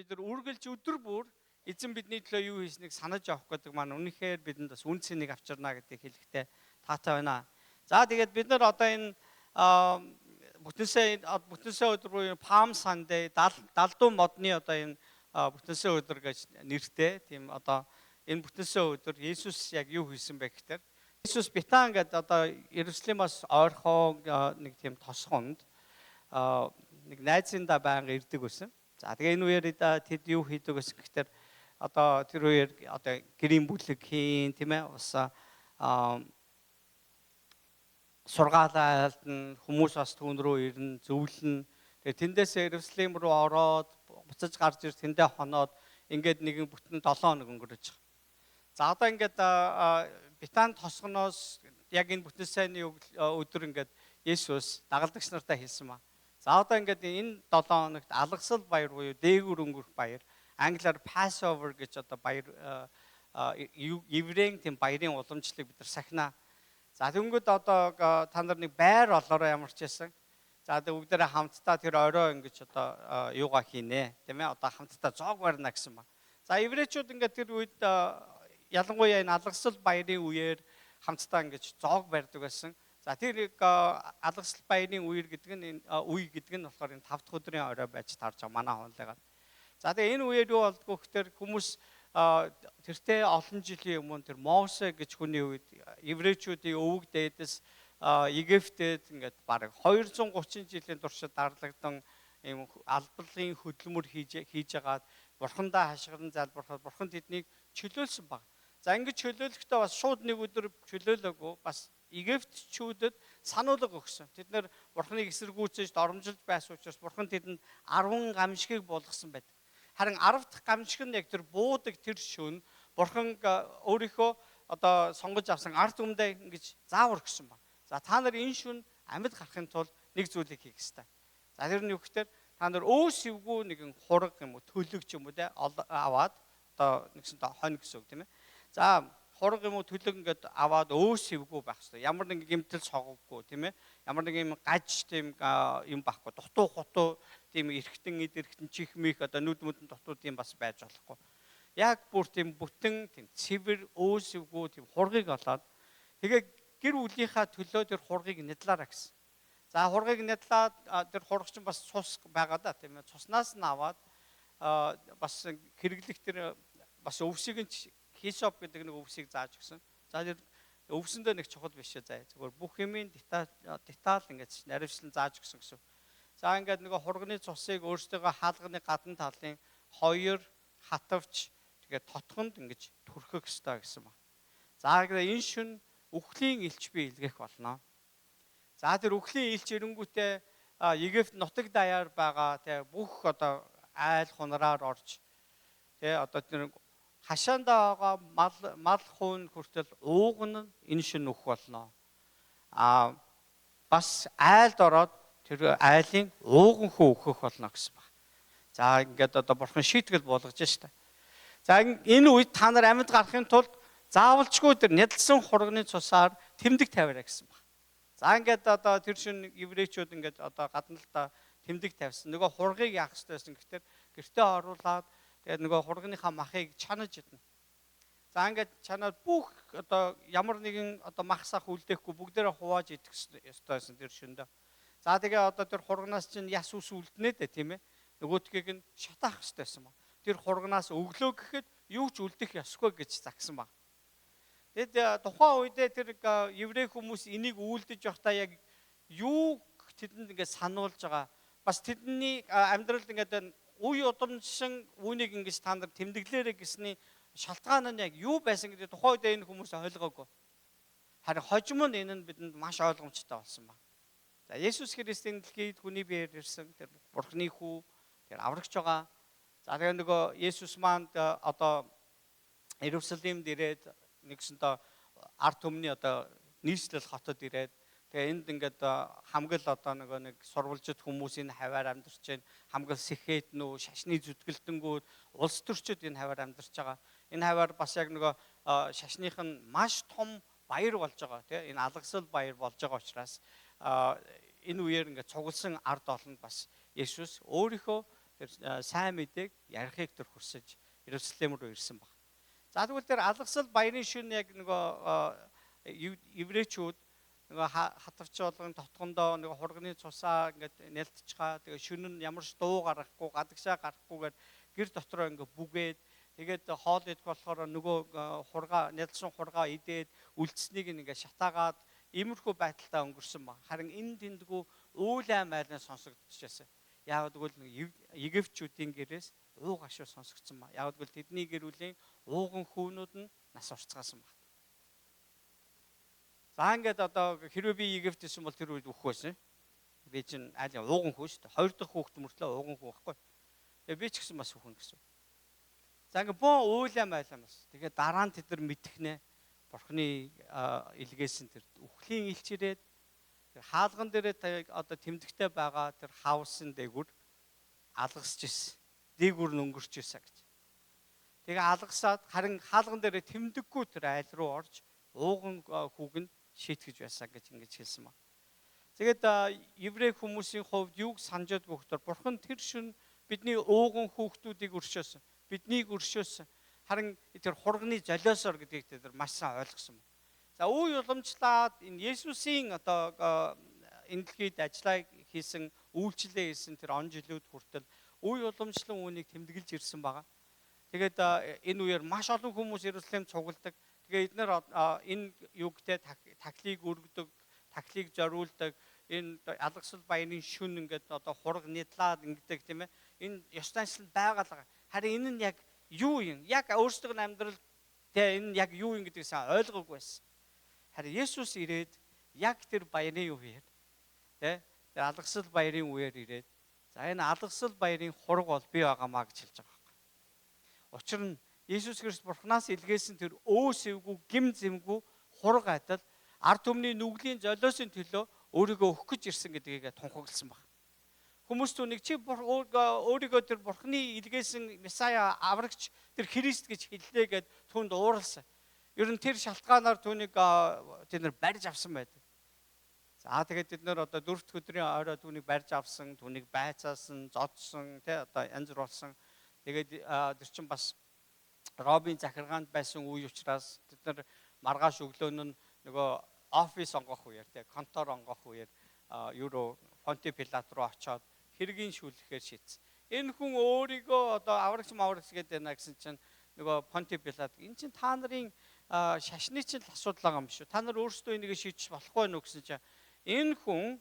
бид нар үргэлж өдөр бүр эзэн бидний төлөө юу хийснийг санаж авах гэдэг маань үнэхээр бидэнд бас үн цэнийг авчирна гэдгийг хэлэхдээ таатай байна. За тэгээд бид нар одоо энэ бүтэнсээ өдөр буюу Palm Sunday далдуу модны одоо энэ бүтэнсээ өдөр гэж нэртэй тийм одоо энэ бүтэнсээ өдөр Есүс яг юу хийсэн бэ гэхээр Есүс Битан гэдэг одоо Иерусалимаас ойрхон нэг тийм тосгонд нэг найзындаа байнга ирдэг байсан. За тэгээ энэ үеэр тэд юу хийдэг гэсэн гэхээр одоо тэр үеэр одоо гэрийн бүлэг хийн тийм ээ бас сургаалаалт нь хүмүүс бас түүн рүү ирнэ зөвлөн. Тэгээ тэндээс Иерусалим руу ороод буцаж гарч ир тэндээ хоноод ингээд нэгэн бүтэн 7 хоног өнгөрөж байгаа. За одоо ингээд Битан тосгоноос яг энэ бүтэн сайнны өдөр ингээд Есүс дагалдагч нартай хэлсэн ба. За одоо ингээд энэ 7 хоногт алгасал баяр буюу дээгүүр өнгөрөх баяр, англиар Passover гэж одоо баяр еврейн тийм баярын уламжлалыг бид нар сахина. За тэнгүүд одоо та нар нэг байр олоороо ямар ч байсан. За тэгээ бүгдээрээ хамтдаа тэр орой ингэж одоо юугаа хийнэ, тийм ээ? Одоо хамтдаа зоог барина гэсэн ба. За еврейчүүд ингээд тэр үед ялангуяа энэ алгасал баярын үеэр хамтдаа ингэж зоог барьдаг байсан. За тэр алгасал баярын үе гэдэг нь болохоор энэ 5 дахь өдрийн орой байж таарч байгаа манай хонлыгаад. За тэгээ энэ үеэр юу болдгоо гэхээр хүмүүс тэртээ олон жилийн өмнө тэр Мосе гэж хүний үед еврейчүүдийн өвөг дээдэс Египтэд ингээд бараг 230 жилийн туршид дарлагдсан ийм албалын хөдөлмөр хийж агаад бурхандаа хашгиран залбирахад бурхан тэднийг чөлөөлсөн баг. За ингэж чөлөөлөхдөө бас шууд нэг өдөр чөлөөлөөгүй бас Египтчүүдэд сануулга өгсөн. Тэд нэр бурханыг эсэргүүцэж доромжилж байсан учраас бурхан тэдэнд 10 гамшигыг болгосон байдаг. Харин 10 дахь гамшиг нь яг тэр буудаг тэр шөнө бурхан өөрийнхөө одоо сонгож авсан ард түмдээ ингэж заавар өгсөн ба. За та нар энэ шөнө амьд гарахын тулд нэг зүйлийг хийх ёстой. За тэр нь юу гэхээр та нар өөсөвгүй нэгэн хураг юм уу төлөг ч юм уу те аваад одоо нэгсэнтэй хонь гэсэн үг тийм ээ. За хураг юм уу төлөг ингээд аваад өөсөвгүй байх ёстой. Ямар нэг гэмтэл согоггүй тийм ээ. Ямар нэг юм гаж тийм юм байхгүй. Дутуу хутуу тийм эргэтэн чихмих одоо нүд мөдөн дутуу тийм бас байж болохгүй. Яг бүр тийм бүтэн тийм цэвэр өөсөвгүй тийм хургийг олоод тэгээ гэр бүлийнхаа төлөө тэр хургийг нядлаараа гэсэн. За хургийг нядлаад тэр хург чинь бас цус байгаа да тийм ээ. Цуснаас нь аваад бас хэрэглэх тэр бас өвсийг нь хисоп гэдэг нэг өвсийг зааж өгсөн. За тэр өвсөндөө нэг чухал биш заа. Зүгээр бүх юмын деталь ингээд наривчлан зааж өгсөн гэсэн. За ингээд нөгөө хурганы цусыг өөрсдөө хаалганы гадна талын 2 хатавч тэгээд тотгонд ингэж түрхэх ёстой гэсэн ба. За энэ шүн үхлийн элч би илгээх болно. За тэр үхлийн элч ирэнгүүтээ Египт нутаг даяар байгаа тий бүх одоо айл хунараар орж тий одоо тэр хашаандаа байгаа мал хуун хүртэл уугна энэ шин нүх болно. Бас айлд ороод тэр айлын ууганхөө өөхөх болно гэсэн ба. За ингээд одоо бурхан шийтгэл болгож штэ. За энэ үед та нар амьд гарахын тулд заавалчгүй тэр нядалсан хурганы цусаар тэмдэг тавиараа гэсэн ба. За ингээд одоо тэр шин еврейчүүд ингээд одоо гадналдаа тэмдэг тавьсан. Нөгөө хургийг яах ёстой байсан гэхээр гэртээ оруулаад тэгээд нөгөө хургийнхаа махыг чанаж иднэ. За ингээд чанаад бүх одоо ямар нэгэн одоо мах сах үлдээхгүй бүгдээрээ хувааж идэх ёстой байсан тэр шөндөө. За тэгээ одоо тэр хургнаас чинь яс ус үлднэ дээ тийм ээ. Нөгөөдгийг нь шатаах ёстой байсан ба. Тэр хургнаас өглөө гэхэд юу ч үлдэх ёсгүй гэж загсан ба. Тэгэд тухайн үедээ тэр еврей хүмүүс энийг үйлдэж явахдаа яг юу тэдэнд ингээд сануулж байгаа. Бас тэдний амьдралд ингээд үе удамшин үүнийг ингэж та нар тэмдэглээрэй гэсний шалтгаан нь яг юу байсан гэдэг тухайн үедээ энэ хүмүүс ойлгоогүй. Харин хожим нь энэ нь бидэнд маш ойлгомжтой болсон ба. За Есүс Христийн дэлхийд хүний биеэр ирсэн тэр Бурхны хүү тэр аврагч байгаа. За тэгээ нөгөө Есүс маанд одоо Иерусалимд ирээд нэгсэнтэй ард түмний одоо нийслэл хотод ирээд тэгээ энд ингээд хамгал одоо нэг сурвалжид хүмүүсийн хаваар амьдарч байна. Хамгал сэхэтнүү, шашны зүтгэлтэнгүүд, улс төрчид энэ хаваар амьдарч байгаа. Энэ хаваар бас яг нөгөө шашных нь маш том баяр болж байгаа тийм энэ алгасал баяр болж байгаа учраас энэ үеэр ингээд цугласан ард олонд бас Есүс өөрийнхөө тэр сайн мэдээг ярихыг тэр хүсэж Иерусалим руу ирсэн баг. За тэгвэл тэр алгасал баярын шөнө яг нөгөө еврейчүүд нөгөө хатвч болгон тотгондоо нөгөө хурганы цусаа ингээд нэлтчихаа. Тэгээ шөнө нь ямар ч дуу гаргахгүй, гадагшаа гарахгүйгээр гэр дотроо ингээд бүгээд тэгээд хоол идэх болохоор нөгөө хургаа нэлсэн хургаа идээд үлдсэнийг ингээд шатаагаад иймэрхүү байдалтай өнгөрсөн баг. Харин энэ тэндгүү уулаа майлаа сонсогдчихжээ. Яагаад гэвэл Египтчүүдийн гэрээс уу гашуу сонсогдсон ба. Яагаад гэвэл тэдний гэр бүлийн ууган хүүнүүд нь нас урцгаасан баг. За ингээд одоо хэрвээ би Египт гэсэн бол тэр үед үхэх байсан. Би чинь айлын ууган хүү шүү дээ. Хоёр дахь хүүхэд мөртлөө ууган хүү байхгүй. Тэгээ би ч гэсэн бас үхэн гэсэн. За ингээд боо уулаа майлаа бас. Тэгээ дараа нь тэд нар мэдхнэ. Бурхны илгээсэн тэр үхлийн илч ирээд тэр хаалган дээрээ одоо тэмдэгтэй байгаа тэр хавсан дээгүр алгасч ирсэн. Дээгүр нь өнгөрч ирсэн гэж. Тэгээ алгасаад харин хаалган дээрээ тэмдэггүй тэр айл руу орж ууган хүүг нь шийтгэж байсан гэж ингэж хэлсэн ба. Тэгээд еврей хүмүүсийн хувьд юуг санджаадгүй хөтөр бурхан тэр шин бидний ууган хүүхдүүдийг өршөөсөн. Биднийг өршөөсөн. Харин тэр хурганы золиосоор гэдгийг тэд маш сайн ойлгосон ба. За үе уламжлаад энэ Есүсийн одоо энэ дэлхийд ажиллаа хийсэн үйлчлээ хийсэн тэр он жилүүд хүртэл үе уламжлан үүнийг тэмдэглэж ирсэн байгаа. Тэгээд энэ үеэр маш олон хүмүүс Иерусалим цугладаг. Тэгээд эдгээр энэ югтэй таклийг өргөдөг, таклийг зориулдаг, энэ алгасал баярын шүн ингээд одоо хураг нийтлаад ингэдэг тийм ээ. Энэ ёс заншил байгалаа. Харин энэ нь яг юу юм? Яг өөрсдөө амьдрал тэ энэ яг юу юм гэдгийг сайн ойлгоогүй байсан. Харин Есүс ирээд яг тэр баярын үеэр тэ тэр алгасал баярын үеэр ирээд за энэ алгасал баярын хураг бол би байгаамаа гэж хэлж байгаа байхгүй. Учир нь Есүс Христ Бурханаас илгээсэн тэр өөсөвгүй гим зэмгүй хураг адил ард түмний нүглийн золиосын төлөө өөрийгөө өгөх гэж ирсэн гэдгийг тунхагласан байна. Хүмүүс түүнийг чи өөрийгөө тэр Бурханы илгээсэн Месая аврагч тэр Христ гэж хэллээ гэд түүнд ууралсан. Ер нь тэр шалтгаанаар түүнийг тэд нар барьж авсан байдаг. За тэгээд тэд нар одоо 4 дахь өдрийн орой түүнийг барьж авсан, түүнийг байцаасан, зодсон, тэ одоо янз бүр болсон. Тэгээд тэр чин бас Робын захиргаанд байсан үе учраас тэд нар маргааш өглөөн нь нөгөө офис онгох үеэр тэ контор онгох үеэр Евро Понти Пилат руу очиод хэргийн шүүлэхээр шийдсэн. Энэ хүн өөрийгөө одоо аврагч гэдэг байна гэсэн чинь нөгөө Понти Пилат энэ чинь та нарын шашны чинь асуудал байгаа юм шүү. Та нар өөрсдөө энийг шийдэж болохгүй нөө гэсэн чинь энэ хүн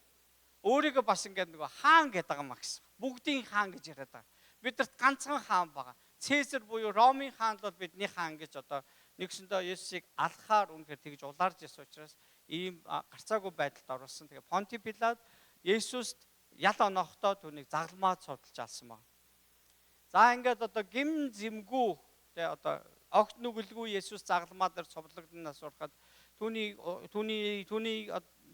өөрийгөө бас ингээд нөгөө хаан гэдэг байгаа юм гэсэн. Бүгдийн хаан гэж яриад байгаа. Бидэрт ганцхан хаан байгаа. Цэсар буюу Ромын хаан бол бидний хаан гэж одоо нэгсэндээ Есүсийг алхахаар үнэхээр тэгж улаарж ирсэн учраас ийм гарцаагүй байдалд орсон. Тэгээ Понти Пилат Есүст ял онохдоо түүнийг загламаа цовдлж алсан байна. За ингээд одоо гим зэмгүй тэгээ одоо огт нүгэлгүй Есүс загламаа дээр цовдлогднаас урахад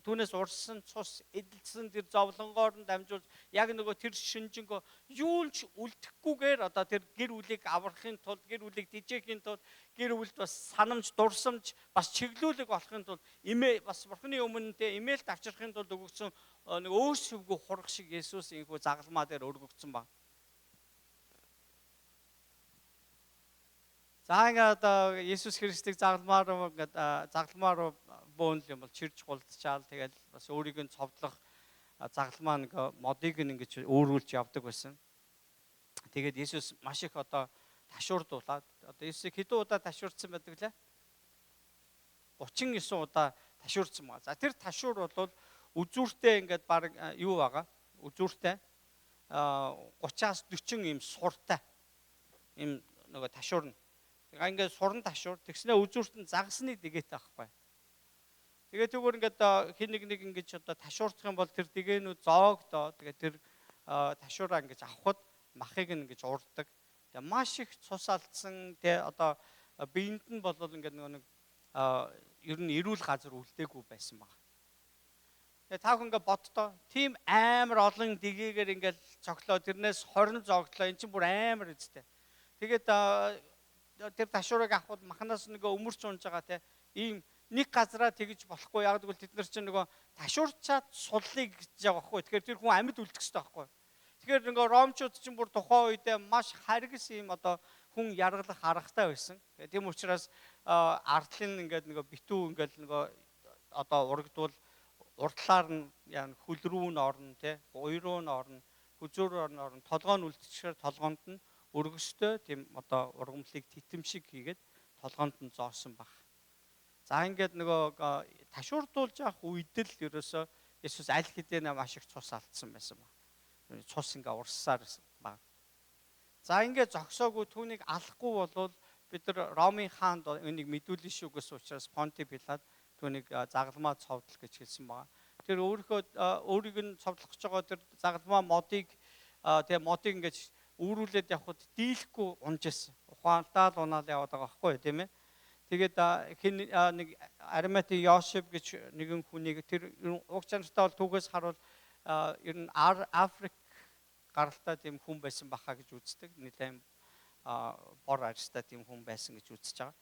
түүнээс урсан цус эдэлсэн тэр зовлонгоор нь дамжуулж яг нөгөө тэр шинжэнгөө юулч үлдэхгүйгээр одоо тэр гэр бүлийг аврахын тулд гэр бүлийг дижээхийн тулд гэр бүлд бас санамж дурсамж бас чиглүүлэг болохын тулд бас Бурхны өмнө тэ имэйлд авчрахын тулд өгөгдсөн нэг өөсөвгүй хурах шиг Есүс инхүү загламаа дээр өргөгдсөн байна. За ингээд одоо Есүс Христийг загламаар бөөнл юм бол чирж гулдчаал тэгэл бас өөрийг нь цовдлох загламаа нэг модыг ингэж өөрүүлж явдаг байсан. Тэгээд Есүс маш их одоо ташуурдуулаад одоо Есүсийг хэдэн удаа ташуурдсан байдаг лээ? 39 удаа ташуурдсан байна. За тэр ташуур бол үзүүртэй ингээд баг юу байгаа? Үзүүртэй 30-аас 40 ийм суртай ийм нөгөө ташуурна. Ингээд сурн ташуур тэгснээ үзүүрт нь загсныг дэгээтэй байхгүй. Тэгээд тэгвэр ингээд хин нэг ингэж одоо ташуурдах юм бол тэр дэгээнүүд зоогдоо тэгээд тэр ташуураа ингэж авахд махыг ингэж урддаг. Тэгээд маш их цус алдсан тэ одоо биеинд нь бол ингээд нэг ер нь эрүүл газар үлдээгүй байсан баг. Тэгээд та хүн ингээд боддоо тийм амар олон дэгээгээр ингээд цоглоо тэрнээс 20 зоогдлоо эн чинь бүр амар үстэй. Тэгээд тэр ташуурыг авахд махнаас нөгөө өмөрч унж байгаа те ийм нэг газараа тэгж болохгүй. Яг гэвэл тэд нар чинь нөгөө ташуурчаад суллыг гэж байгаа байхгүй. Тэгэхээр тэр хүн амьд үлдэх хэрэгтэй байхгүй. Тэгэхээр нөгөө ромчууд чинь бүр тухайн үедээ маш харгас юм одоо хүн яргалах аргатай байсан. Тийм учраас ардлын ингээд нөгөө битүү ингээд нөгөө одоо урагдвал урдлаар нь яа хөл рүү нь орно тий, уй руу нь орно, хүзүүр орно, толгой нь үлдчихээр толгоонд нь өргөстэй тийм одоо ургамлыг титэм шиг хийгээд толгоонд нь зоосон баг. За ингээд нөгөө ташуурдуулж явах үед л ерөөсөө Есүс аль хэдийн маш их цус алдсан байсан баг. Цус ингээ урссаар баг. За ингээд зогсоогүй түүнийг алахгүй болвол бид нар Ромын хаанд энийг мэдүүлэн шүү гэсэн учраас Понти Пилат түүнийг загалмаа цовдлох гэж хэлсэн байгаа. Тэр өөрийг нь цовдлох гэж байгаа тэр загалмаа модыг тэгээ модыг ингэж үүрүүлээд явхад дийлэхгүй унжсэн. Ухаалтаал унаал яваад байгаа байхгүй тийм ээ. Тэгээд нэг Аримати Йосеф гэж нэгэн хүнийг тэр уг чанартай бол түүгээс харуул ер нь Африк гаралтай тийм хүн байсан баха гэж үздэг. Нэлээд бор арьстай тийм хүн байсан гэж үзэж байгаа.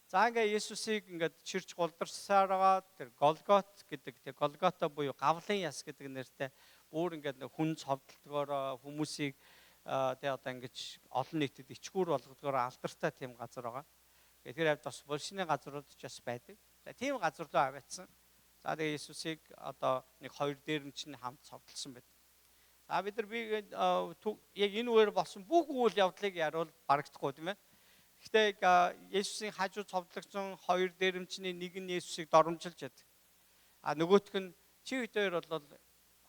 За ингээ Есүсийг ингээд чирч гулдарсаар байгаа тэр Голгот гэдэг тэр Голгота буюу гавлын яс гэдэг нэртэй бүр ингээд хүн цовдлогоор хүмүүсийг тэгээ одоо ингэж олон нийтэд ичгүүр болгодгоор алдартай тийм газар байгаа. Тэр хавьд бас булшины газрууд ч бас байдаг. За тийм газар руу аваадсан. За тэгээ Есүсийг одоо нэг хоёр дээр нь чинь хамт цовдлсон байдаг. За бид нар яг энэ үеэр болсон бүх үйл явдлыг яривал барагдахгүй тийм ээ. Гэхдээ Есүсийн хажуу цовдлогдсон хоёр дээрэмчний нэг нь Есүсийг доромжилж яд. Нөгөөх нь чи бид хоёр бол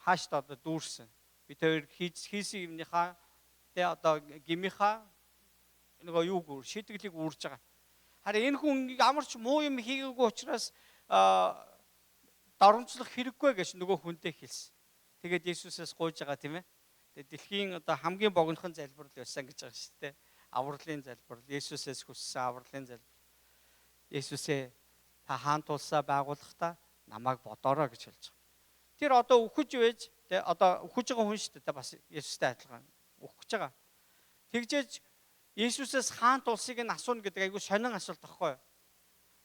хаашд одоо дүүрсэн. Бид хоёр хийсэн юмныхаа тэ одоо гимийнхаа нөгөө юуг шийтгэлийг үүрж байгаа. Харин энэ хүн ямар ч муу юм хийгээгүй учраас доромжлох хэрэггүй гэж нөгөө хүнтэй хэлсэн. Тэгээд Есүсээс гуйж байгаа тийм ээ. Тэгээд дэлхийн одоо хамгийн богинохон залбирал байсан гэж байгаа шүү дээ. Авралын залбирал, Есүсээс хүссэн авралын залбирал. Есүсээ та хаан тулсаа байгуулахдаа намайг бодоорой гэж хэлж байгаа. Тэр одоо үхэж байж, тэ одоо үхэж байгаа хүн шүү дээ. Бас Есүстэй адилхан үхэж байгаа. Тэгжээж Есүсээс хаан тулсыг нь асууна гэдэг айгүй сонин асуулт байхгүй юу?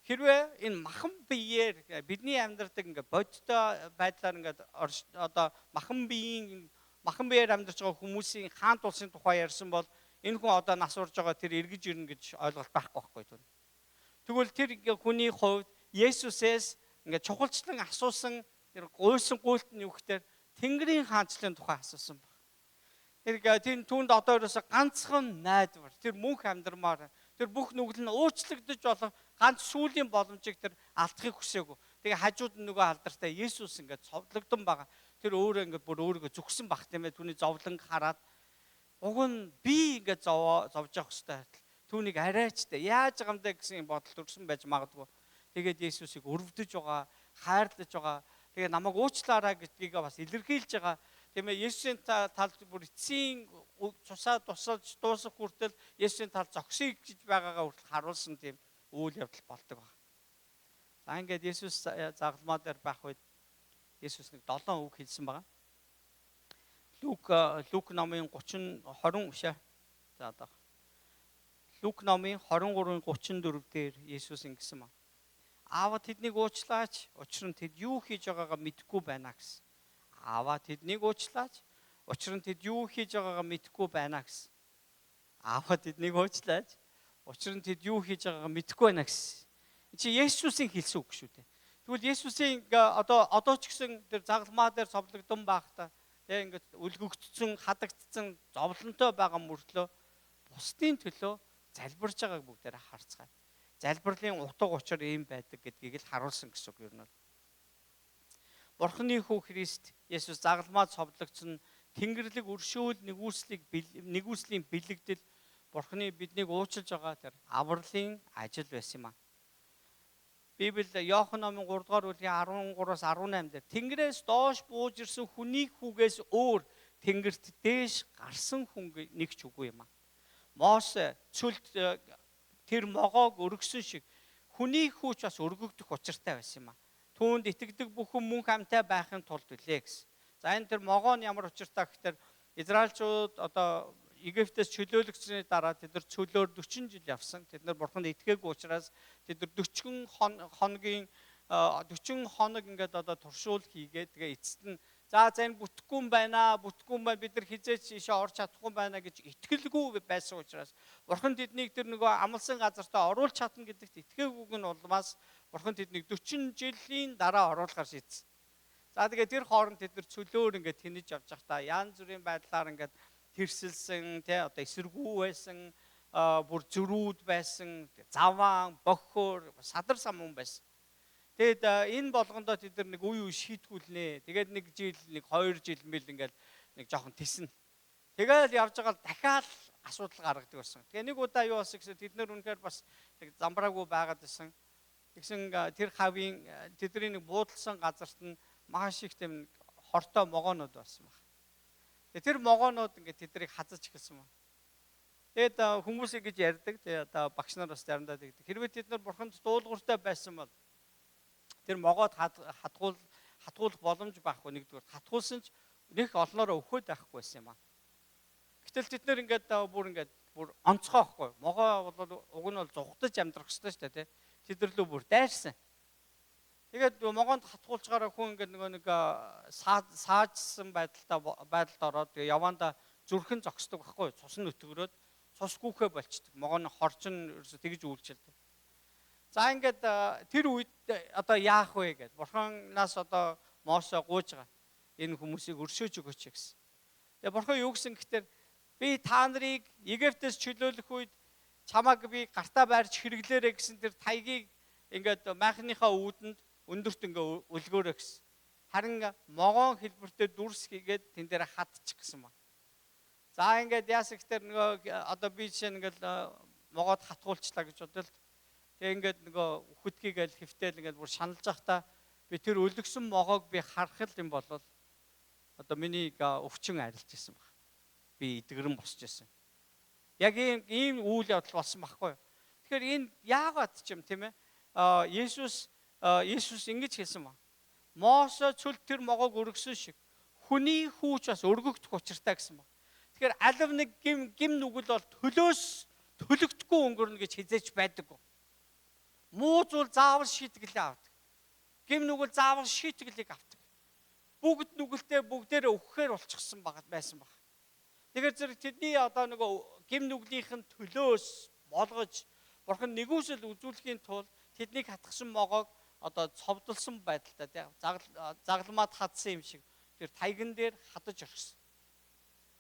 Хэрвээ энэ махан биеэр бидний амьдардаг ингээ бодтой байдлаар ингээ одоо махан биеэр амьдарч байгаа хүмүүсийн хаан тулсын тухай ярьсан бол энэ хүн одоо нас урж байгаа тэр эргэж ирнэ гэж ойлголт байхгүй байхгүй юу? Тэгвэл тэр хүний хувьд Есүсээс ингээ чухалчлан асуусан тэр гуйсан гуйлт нь юу гэхээр Тэнгэрийн хаанчлалын тухай асуусан баг. Тэр түүнд одоо ерөөсө ганцхан найдвар тэр мөнх амьдрмаар тэр бүх нүгэл нь уучлагдаж болох ганц сүлийн боломжийг тэр алдахыг хүсээгүй. Тэгээ хажууд нь нөгөө алдартай Есүс ингээд цовдлогдсон байгаа. Тэр өөрөө ингээд бүр өөрийгөө зүгсэн баг тийм ээ. Түүний зовлон хараад уг нь би ингээд зовж явах хэрэгтэй. Түүнийг арайчтай яаж байгаа юм дэ гэсэн бодол төрсөн байж магадгүй. Тэгээд Есүсийг өрөвдөж байгаа, хайрлаж байгаа. Тэгээ намайг уучлаарай гэдгийг бас илэрхийлж байгаа. Тийм ээ Есүсийн талд бүр эцсийн цусаа тусалж дуусах хүртэл Есүсийн тал зогсъё гэж байгаагаа хүртэл харуулсан тийм үйл явдал болдог баг. За ингээд Есүс загалмаа дээр байх үед Есүс нэг 7 үг хэлсэн байгаа. Лук номын 20 шаа. За одоо Лук номын 23:34 дээр Есүс ингэсэн байна. Аава тэднийг уучлаач, учир нь тэд юу хийж байгаагаа мэдэхгүй байна гэсэн. Аава тэднийг уучлаач, учир нь тэд юу хийж байгаагаа мэдэхгүй байна гэсэн. Аава тэднийг уучлаач, учир нь тэд юу хийж байгаагаа мэдэхгүй байна гэсэн. Чи Есүсийн хэлсэн үг шүү дээ. Тэгвэл Есүсийн одоо ч гэсэн тэр загалмаа дээр цовдлогдсон байхдаа тэг ингээд үлгөгдсөн, хадагдсан, зовлонтой байгаа мөртлөө бусдын төлөө залбирж байгааг бүгдээр харцгаая. Залбирлын утга учир ийм байдаг гэдгийг л харуулсан гэсэн үг юм. Бурхны хүү Христ Есүс загалмаа цовдлогдсон Тэнгэрлэг өршөөл нэгүслийн бэлэгдэл Бурхны биднийг уучлж байгаа тэр авралын ажил байсан юм аа. Библиэд Иохан номын 3 дугаар бүлгийн 13-аас 18 дээр Тэнгэрээс доош бууж ирсэн хүний хүүгээс өөр Тэнгэрт дээш гарсан хүн нэг ч үгүй юм аа. Мосе цүлд тэр могоог өргөсөн шиг хүний хүүч бас өргөгдөх учиртай байсан юм аа. Түүнд итгэдэг бүхэн мөнх амьтай байхын тулд үлээ гэсэн. За энэ тэр могоо нь ямар учиртай гэхээр Израильчууд одоо Египтээс чөлөөлөгчсөний дараа тэд нар цөлөөр 40 жил явсан. Тэд нар бурханд итгээгүй учраас тэд нар 40 хоног ингээд одоо туршуул хийгээд тэгээ эцэст нь За энэ бүтэхгүй юм байна. Бүтэхгүй юм байна. Бид нар хизээч ийшээ орж чадахгүй юм байна гэж итгэлгүй байсан учраас Бурхан тэднийг тэр нөгөө амлсан газартаа оруулж чадна гэдэгт итгээгүйг нь улмаас Бурхан тэднийг 40 жилийн дараа оруулахар шийдсэн. За тэгээд тэр хооронд тэд нар цөлөөр ингээд тэнэж явж байхдаа янз бүрийн байдлаар ингээд тэрсэлсэн, одоо эсэргүү байсан, бүр зөрүүд байсан, заваан, бохор, садар самун байсан. Тэгэд энэ болгондоо тэд нар нэг үе шийтгүүлнэ. Тэгээд нэг жил, нэг 2 жил мэл ингээд нэг жоохон тэснэ. Тэгээд явж байгаа л дахиад асуудал гаргадаг байсан. Тэгээ нэг удаа юу болсон гэсэн тэд нар үнэхээр бас замбраагүй байгаад байсан. Тэгсэн тэр хавийн тэдний нэг буудалсан газарт нь маш их тийм хортой могоонууд байсан баг. Тэгээ тэр могоонууд ингээд тэднийг хазаж эхэлсэн байна. Тэгээд хүмүүс ингэж ярьдаг. Тэгээ одоо багш нар бас заримдаа тэгдэг. Хэрвээ тэд нар Бурханд дуулууртай байсан бол тэр могоод хатгуулах боломж байхгүй. Нэгдүгээр хатгуулсан ч нэг олноороо өхөөд байхгүй байсан юм аа. Гэтэл тэд нар ингээд бүр онцгой байхгүй. Могоо бол уг нь бол зугтаж амьдрах хэрэгтэй шүү дээ, тий. Тэдэрлүү бүр дайрсан. Тэгээд могоонд хатгуулчгаараа хүн ингээд нэг саажсан байдалд ороод тэгээ яванда зүрхэн зогсдог байхгүй. Цус нь өтгөрөөд цус гүөхэ болчдөг. Могоо нь хорчин ерөөсө тэгж үйлчилдэг. За ингээд тэр үед одоо яах вэ гэд Бурханаас одоо Мосе гуйж байгаа. Энэ хүмүүсийг өршөөж өгөөч гэсэн. Тэгээ Бурхан юу гэсэн гэхээр би та нарыг Египтээс чөлөөлөх үед чамааг би гартаа байрч хэрэглээрэ гэсэн тэр тайгийг ингээд майхныхаа үүдэнд өндөрт ингээ үлгөөрэй гэсэн. Харин могоон хэлбэртэй дүрс хийгээд тэн дээр хатчих гэсэн ба. За ингээд яасан гэхээр нөгөө одоо би жишээ ингээд могоод хатгуулчлаа гэж бодвол тэгээ ингээд нөгөө хүтгийгээл хэвтэл ингээд бүр шаналж байхдаа би тэр өлгсөн могоог би харах юм бол одоо миний өвчин арилж ирсэн баг. Би идгэрэн босч ирсэн. Яг ийм үйл явдал болсон байхгүй юу? Тэгэхээр энэ яагаад ч юм тийм ээ? Есүс ингэж хэлсэн ба. Мосе цөлд тэр могоог өргөсөн шиг хүний хүүч бас өргөгдөх учиртай гэсэн ба. Тэгэхээр алив нэг гим нүгэл бол төлөөс төлөгдөхгүй өнгөрнө гэж хизээч байдаггүй. Муу зүйл заавал шийтгэлээ авдаг. Гим нүгэл заавал шийтгэлийг авдаг. Бүгд нүгэлтэй бүгдээрээ өгөхээр болчихсон байсан баг. Тэгэхээр зэрэг тэдний одоо нөгөө гим нүглийнх нь төлөөс болгож Бурхан нэгүсэл үзүүлэхийн тулд тэднийг хатгсан могоог одоо цовдлсон байдалтай загламад хадсан юм шиг тэр таяган дээр хадаж орхисон.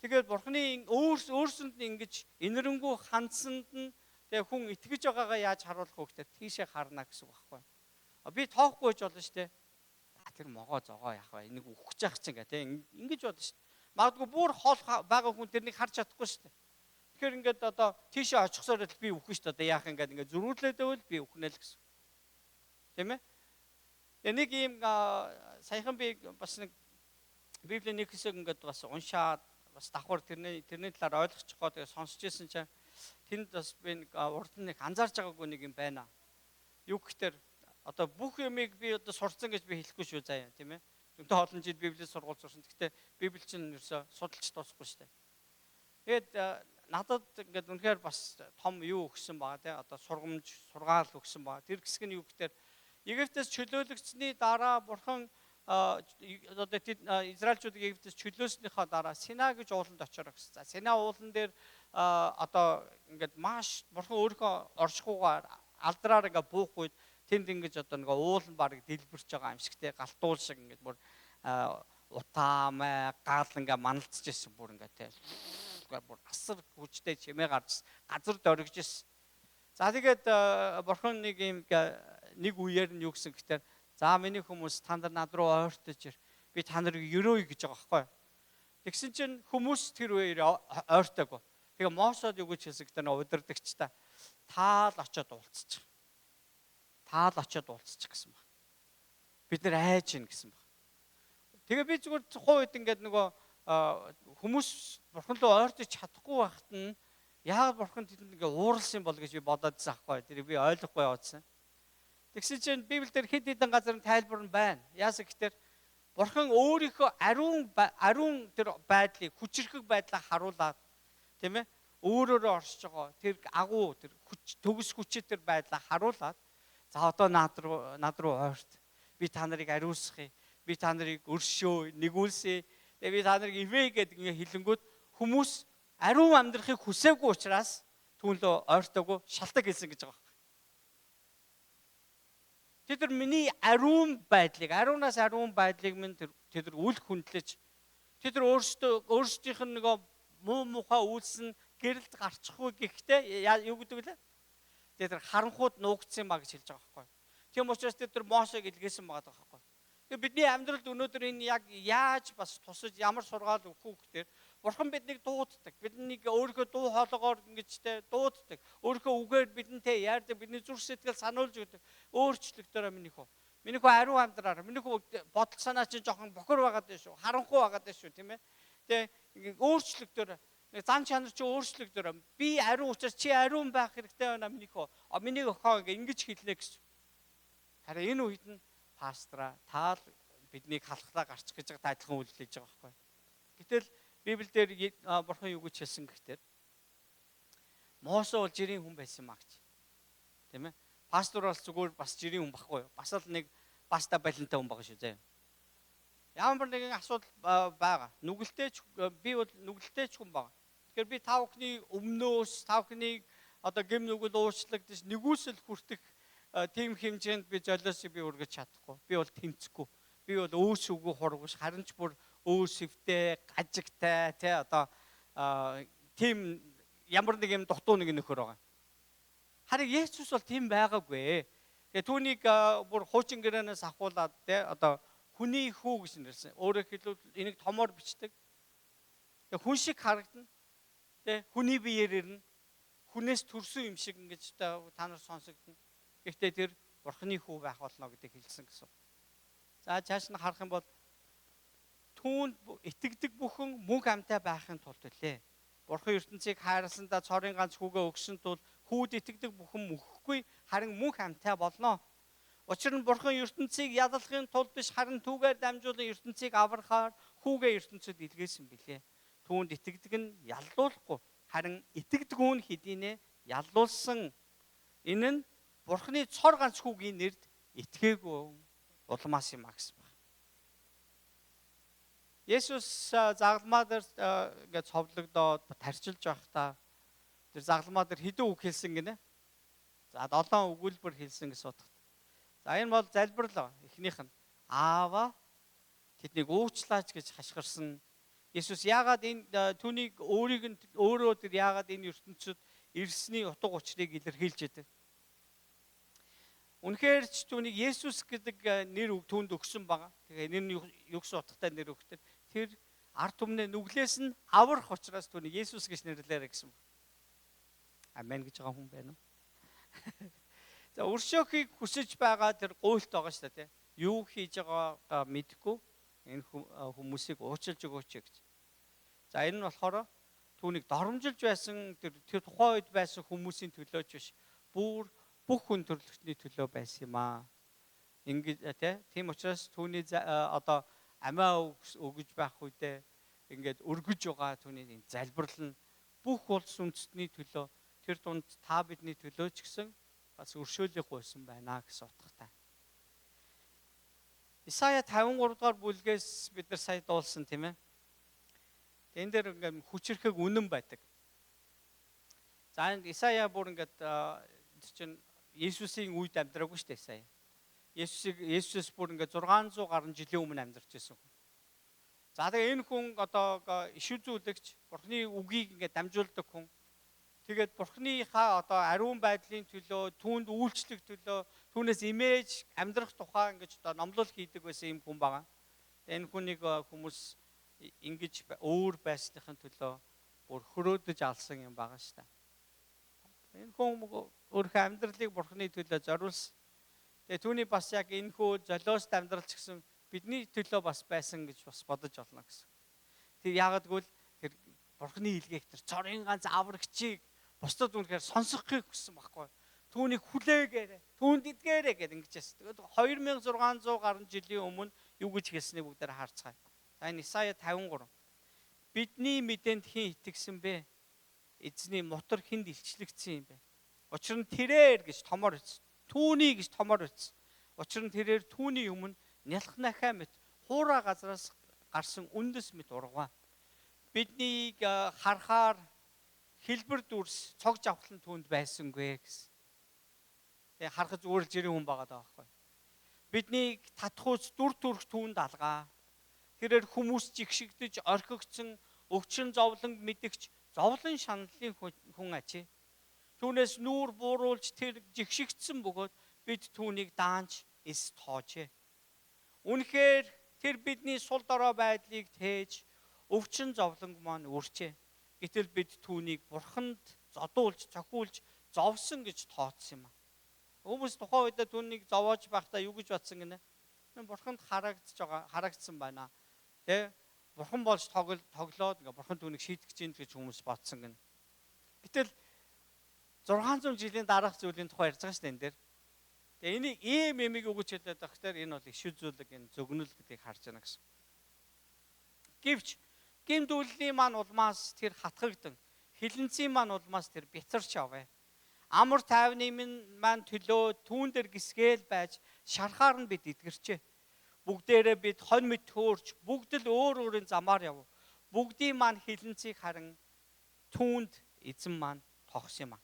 Тэгээд Бурханы өөрсөнд нь ингэж инэрэнгүү хандсанд нь тэгээ хүн итгэж байгаагаа яаж харуулах вэ гэхээр тийшээ харна гэсэн үг байхгүй. Би тоохгүй ч болно шүү дээ. Тэр могоо зогоо яах вэ? Энийг үхэж яах чинь гэх тийм ингэж болно шүү дээ. Магадгүй бүр хол байгаа хүн тэрнийг харж чадахгүй шүү дээ. Тэгэхээр ингээд одоо тийшээ очихсоор л би үхэн шүү дээ. Одоо яах ингээд зөрүүлээд байвал би үхнэ л гэсэн. Тийм ээ? Нэг ийм саяхан би бас нэг Библийн нэг хэсэг ингээд бас уншаад бас давхар тэрний талаар ойлгочих гоо тэгээ сонсч ирсэн чинь тэнд бас би нэг урд нь нэг анзаарч байгаагүй нэг юм байна. Юу гэхээр одоо бүх юмыг би одоо сурцсан гэж би хэлэхгүй шүү заяа тийм ээ. Зөвхөн олон жил Библийн сургууль сурсан. Гэхдээ Библи чинь ерөөсө судалж дуусахгүй шүү дээ. Тэгээд надад ингээд үнэхээр бас том юу өгсөн байгаа тийм одоо сургамж, сургаал өгсөн байгаа. Тэр хэсэг нь юу гэхээр Египтээс чөлөөлөгчсөний дараа Бурхан одоо Израильчуудыг Египтээс чөлөөснийхаа дараа Сина гэж ууланд очиорох гэсэн. За Сина уулан дээр одоо ингээд маш Бурхан өөрийнхөө оршихуугаар алдраар ингээд буух үед тэнд ингэж одоо нэг уулан бараг дэлбэрч байгаа юм шигтэй галтуул шиг ингээд бүр утаамай гал ингээд маналцж ирсэн бүр ингээд тийм бүр асар хүчтэй чимээ гарч газар дөргиж ирсэн. За тэгээд Бурхан нэг үеэр нь юу гэсэн гэхээр за миний хүмүүс та нар над руу ойртож ир. Би та нарыг өрөөе гэж байгаа байхгүй. Тэгсэн чинь хүмүүс тэр үеэр ойртоогүй. Тэгээ Мосед юу гэж хэлсэн гэхээр удирдагч таал очиод уулзчих. Таал очиод уулзчих гэсэн баг. Бид нар айж ийн гэсэн баг. Тэгээ би зүгээр хувьд ингээд нөгөө хүмүүс Бурхан руу ойртож чадахгүй байхад нь яагаад Бурхан тэдэнд ингээ ууралсан бол гэж би бодоодсан аахгүй. Тэрийг би ойлгохгүй яваадсан. Тэгсэн чинь Библиэлд хэд хэдэн газар тайлбар нь байна. Яасан гэхээр Бурхан өөрийнхөө ариун тэр байдлыг хүчрхэг байдлаа харуулад тийм ээ өөрөөрөө оршиж байгаа тэр агуу тэр төгс хүчтэй тэр байдлаа харуулад за одоо над руу ойрт би та нарыг ариусгахыг Би та нарыг өршөө, нэгүүлсэ. Тэгээ би та нарыг ивэ гэдэг ингээ хэлэнгүүт хүмүүс ариун амьдрахыг хүсээгүй учраас түүнлөө ойртоогүй шалтак хэлсэн гэж байгаа. Тэд нар миний ариун ариунаас ариун байдлыг минь тэд нар үл хүндлэж тэд нар өөрсдийнх нь нөгөө муу мухай үйлсэн гэрэлд гарчихгүй гэхдээ юу гэдэг вэ? Тэд нар харанхууд нуугдсан ба гэж хэлж байгаа байхгүй. Тийм учраас тэд нар Мосег илгээсэн байгаа байхгүй. Тэгээ бидний амьдралд өнөөдөр энэ яг яаж бас тусаж ямар сургаал өгөх үү гэхээр Бурхан биднийг дууддаг. Биднийг өөрийнхөө дуу хоолойгоор ингэж дууддаг. Өөрийнхөө үгээр бидэнтэй яардаг, бидний зүрх сэтгэл сануулж өгдөг. Өөрчлөгдөөрэй минийх үү. Минийх үү ариун амьдраарай. Минийх үү бодол санаа чинь жоохон бохор байгаад байна шүү. Харанхуй байгаад байна шүү, тийм ээ. Тэгээ өөрчлөгдөөрэй. Зан чанар чи өөрчлөгдөөрэй. Би ариун учраас чи ариун байх хэрэгтэй байна минийх үү. Миний охоо ингэж хэлнэ гэж. Харин энэ үед нь пастора таал биднийг халахлаа гарчих гэж байгаа адилхан үйл хийж байгаа байхгүй. Гэтэл Библиэлд Бурхан юу гэж хэлсэн гэхээр Мосе бол жирийн хүн байсан маа гэж. Тийм ээ. Пастор бол зүгээр бас жирийн хүн баггүй юу? Бас л нэг баста балентай хүн байгаа шүү зэ. Ямар нэгэн асуудал байгаа. Би бол нүгэлтэйч хүн байгаа. Тэгэхээр би та бүхний өмнөөс та бүхнийг одоо гэм нүгэл уучлагдаж нэгүсэл хүртэх тийм хэмжээнд би жолоосыг би үргэж чадахгүй. Би бол тэнцэхгүй. Би бол өөс үгүй хургуш харин ч бүр өөсөвтэй, гажигтай одоо тийм ямар нэг юм дутуу нэг нөхөр байгаа. Харин Есүс бол тийм байгаагүй. Тэгээ түүнийг бүр хуучин гэрээнээс ахуулаад одоо хүний хүү гэж нэрсэн. Өөрөөр хэлбэл энийг томоор бичдэг. Тэгээ хүн шиг харагдана. Тэгээ хүний биеэр ирнэ. Хүнээс төрсөн юм шиг ингэж та нар сонсогдно. Гэхдээ тэр Бурханы хүү байх болно гэдгийг хэлсэн гэсэн. За цааш нь харах юм бол түүнд итгэдэг бүхэн мөнх амьтаа байхын тулд үлээ. Бурхан ертөнцийг хайрласандаа цорын ганц хүүгээ өгсөн тул хүүд итгэдэг бүхэн мөхгүй харин мөнх амьтаа болно. Учир нь Бурхан ертөнцийг ядалахын тулд биш харин түүгээр дамжуулан ертөнцийг аврахаар хүүгээ ертөнцид илгээсэн билээ. Түүнд итгэдэг нь яллуулахгүй харин итгэдэг хүн хэдийнэ яллуулсан. Энэ нь Бурханы цор ганц хүүгийн нэрд итгээгүй улмаас юм а гэсэн байна. Есүс загалмаа дээр ингээд цовлогдоод тарчилж байхдаа тэр загалмаа дээр хэдэн үг хэлсэн гинэ? За 7 өгүүлбэр хэлсэн гэж судахт. За энэ бол залбирлаа. Эхнийх нь Аава тэднийг уучлаач гэж хашгирсан. Есүс яагаад энэ түүнийг өөрөө тэр яагаад энэ ертөнцид ирсний утга учирыг илэрхийлж байдаг. Үнэхээр ч түүнийг Есүс гэдэг нэр түүнд өгсөн байгаа. Тэгээ энэ нь юу гэсэн утгатай нэр өгтөр. Тэр ард түмнээ нүглээс нь аврах учраас түүнийг Есүс гэж нэрлээрэй гэсэн байна. Амен гэж байгаа хүн байна уу? За өршөөхийг хүсэж байгаа тэр гуйлт байгаа шүү дээ. Юу хийж байгаагаа мэдэхгүй энэ хүмүүсийг уучлж өгөөч гэж. За энэ нь болохоор түүнийг доромжилж байсан тэр тухайн үед байсан хүмүүсийн төлөөч биш. Бүх хүн төрлөختний төлөө байсан юм аа. Ингээд тийм учраас түүний одоо амиа өгөж байх үедээ ингээд өргөж байгаа түүний залбирал нь бүх улс үндэстний төлөө тэр дунд та бидний төлөө ч гэсэн бас өршөөлөх байсан байна гэсэн утгатай. Исая 53 дугаар бүлгээс бид нар сая дуулсан тийм ээ. Тэн дээр ингээд хүчрэхэг үнэн байдаг. За энэ Исая бүр ингээд чинь Есүсийн үед амьдраагүй шүү дээ сая. Есүс бүр ингээд 600 гаруй жилийн өмнө амьдарч байсан хүн. За тэгээ энэ хүн одоо иш үзүүлэгч Бурхны үгийг ингээд дамжуулдаг хүн. Тэгээд Бурхныхаа одоо ариун байдлын төлөө, түүнд үйлчлэх төлөө, түүнээс имиж амьдрах тухай ингээд одоо номлол хийдэг байсан юм хүн байгаа. Энэ хүнийг хүмүүс ингэж өөр байсныхын төлөө бүр хөрөөдөж алсан юм байгаа шүү дээ. Энэ хүн өөрийнхөө амьдралыг Бурханы төлөө зориулсан. Тэгээ түүний бас яг энэ хүү золиост амьдралч гэсэн бидний төлөө бас байсан гэж бас бодож олно гэсэн. Тэр яагаад гэвэл тэр Бурханы илгээх тэр цорын ганц аврагчийг бусдад үнэхээр сонсохыг хүссэн байхгүй. Түүнийг хүлээгээрэй, түүнд идгээрэй гэдэг ингэж яасан. Тэгээд 2600 гаруй жилийн өмнө юу гэж хэлснийг бүгдээр харцгаая. За энэ Исая 53. Бидний мэдээнд хэн итгэсэн бэ? Эзний мотор хүнд илчлэгдсэн юм бэ. Учир нь тэрээр гэж томор үз. Түүний гэж томор үз. Учир нь тэрээр түүний өмнө нялх нахаа мэт хуурай газраас гарсан үндэс мэт ургав. Биднийг харахаар хэлбэр дүрс цог жавхлан түүнд байсангүй гэсэн. Тэгээ харахад зүгээр л жирийн хүн байгаа даа байхгүй. Биднийг татхууц дүр төрх түүнд алгаа. Тэрээр хүмүүс жигшигдэж орхигдсон өвчин зовлонг мэдгч зовлон шаналлын хүн ачи. Түүнээс нүүр бууруулж тэр жигшигдсэн бөгөөд бид түүнийг даанч эс тоожээ. Үнэхээр тэр бидний сул дорой байдлыг тээж өвчин зовлонг маань үрчээ. Гэтэл бид түүнийг бурханд зодуулж, цохиулж, зовсон гэж тооцсон юм аа. Хүмүүс тухайн үед түүнийг зовоож байхдаа юу гэж бодсон гинэ? Бурханд харагдсан байна. Тэ? Бурхан болж тоглоод ингээ бурхан түүнийг шийдэх гэж хүмүүс бодсон гинэ. Гэтэл 600 жилийн дараах зүйлийн тухай ярьж байгаа шүү дээ энэ дээр. Тэгээ энийг эмийг өгч хэлээд байх дээр энэ бол иш үзүүлэг, энэ зөгнөл гэдгийг харж байна гэсэн. Гэвч гимдүүллийн маань улмаас тэр хатгагдан, хилэнцгийн маань улмаас тэр бяцарч яваа. Амар тайвны маань төлөө түүн дээр гисгээл байж шархаар нь бид эдгэрчээ. Бүгдээрээ бид хонь мэд төөрч, бүгд л өөр өөрийн замаар яв. Бүгдийн маань хилэнцгийг харин түүнд эзэн маань тогс юм аа.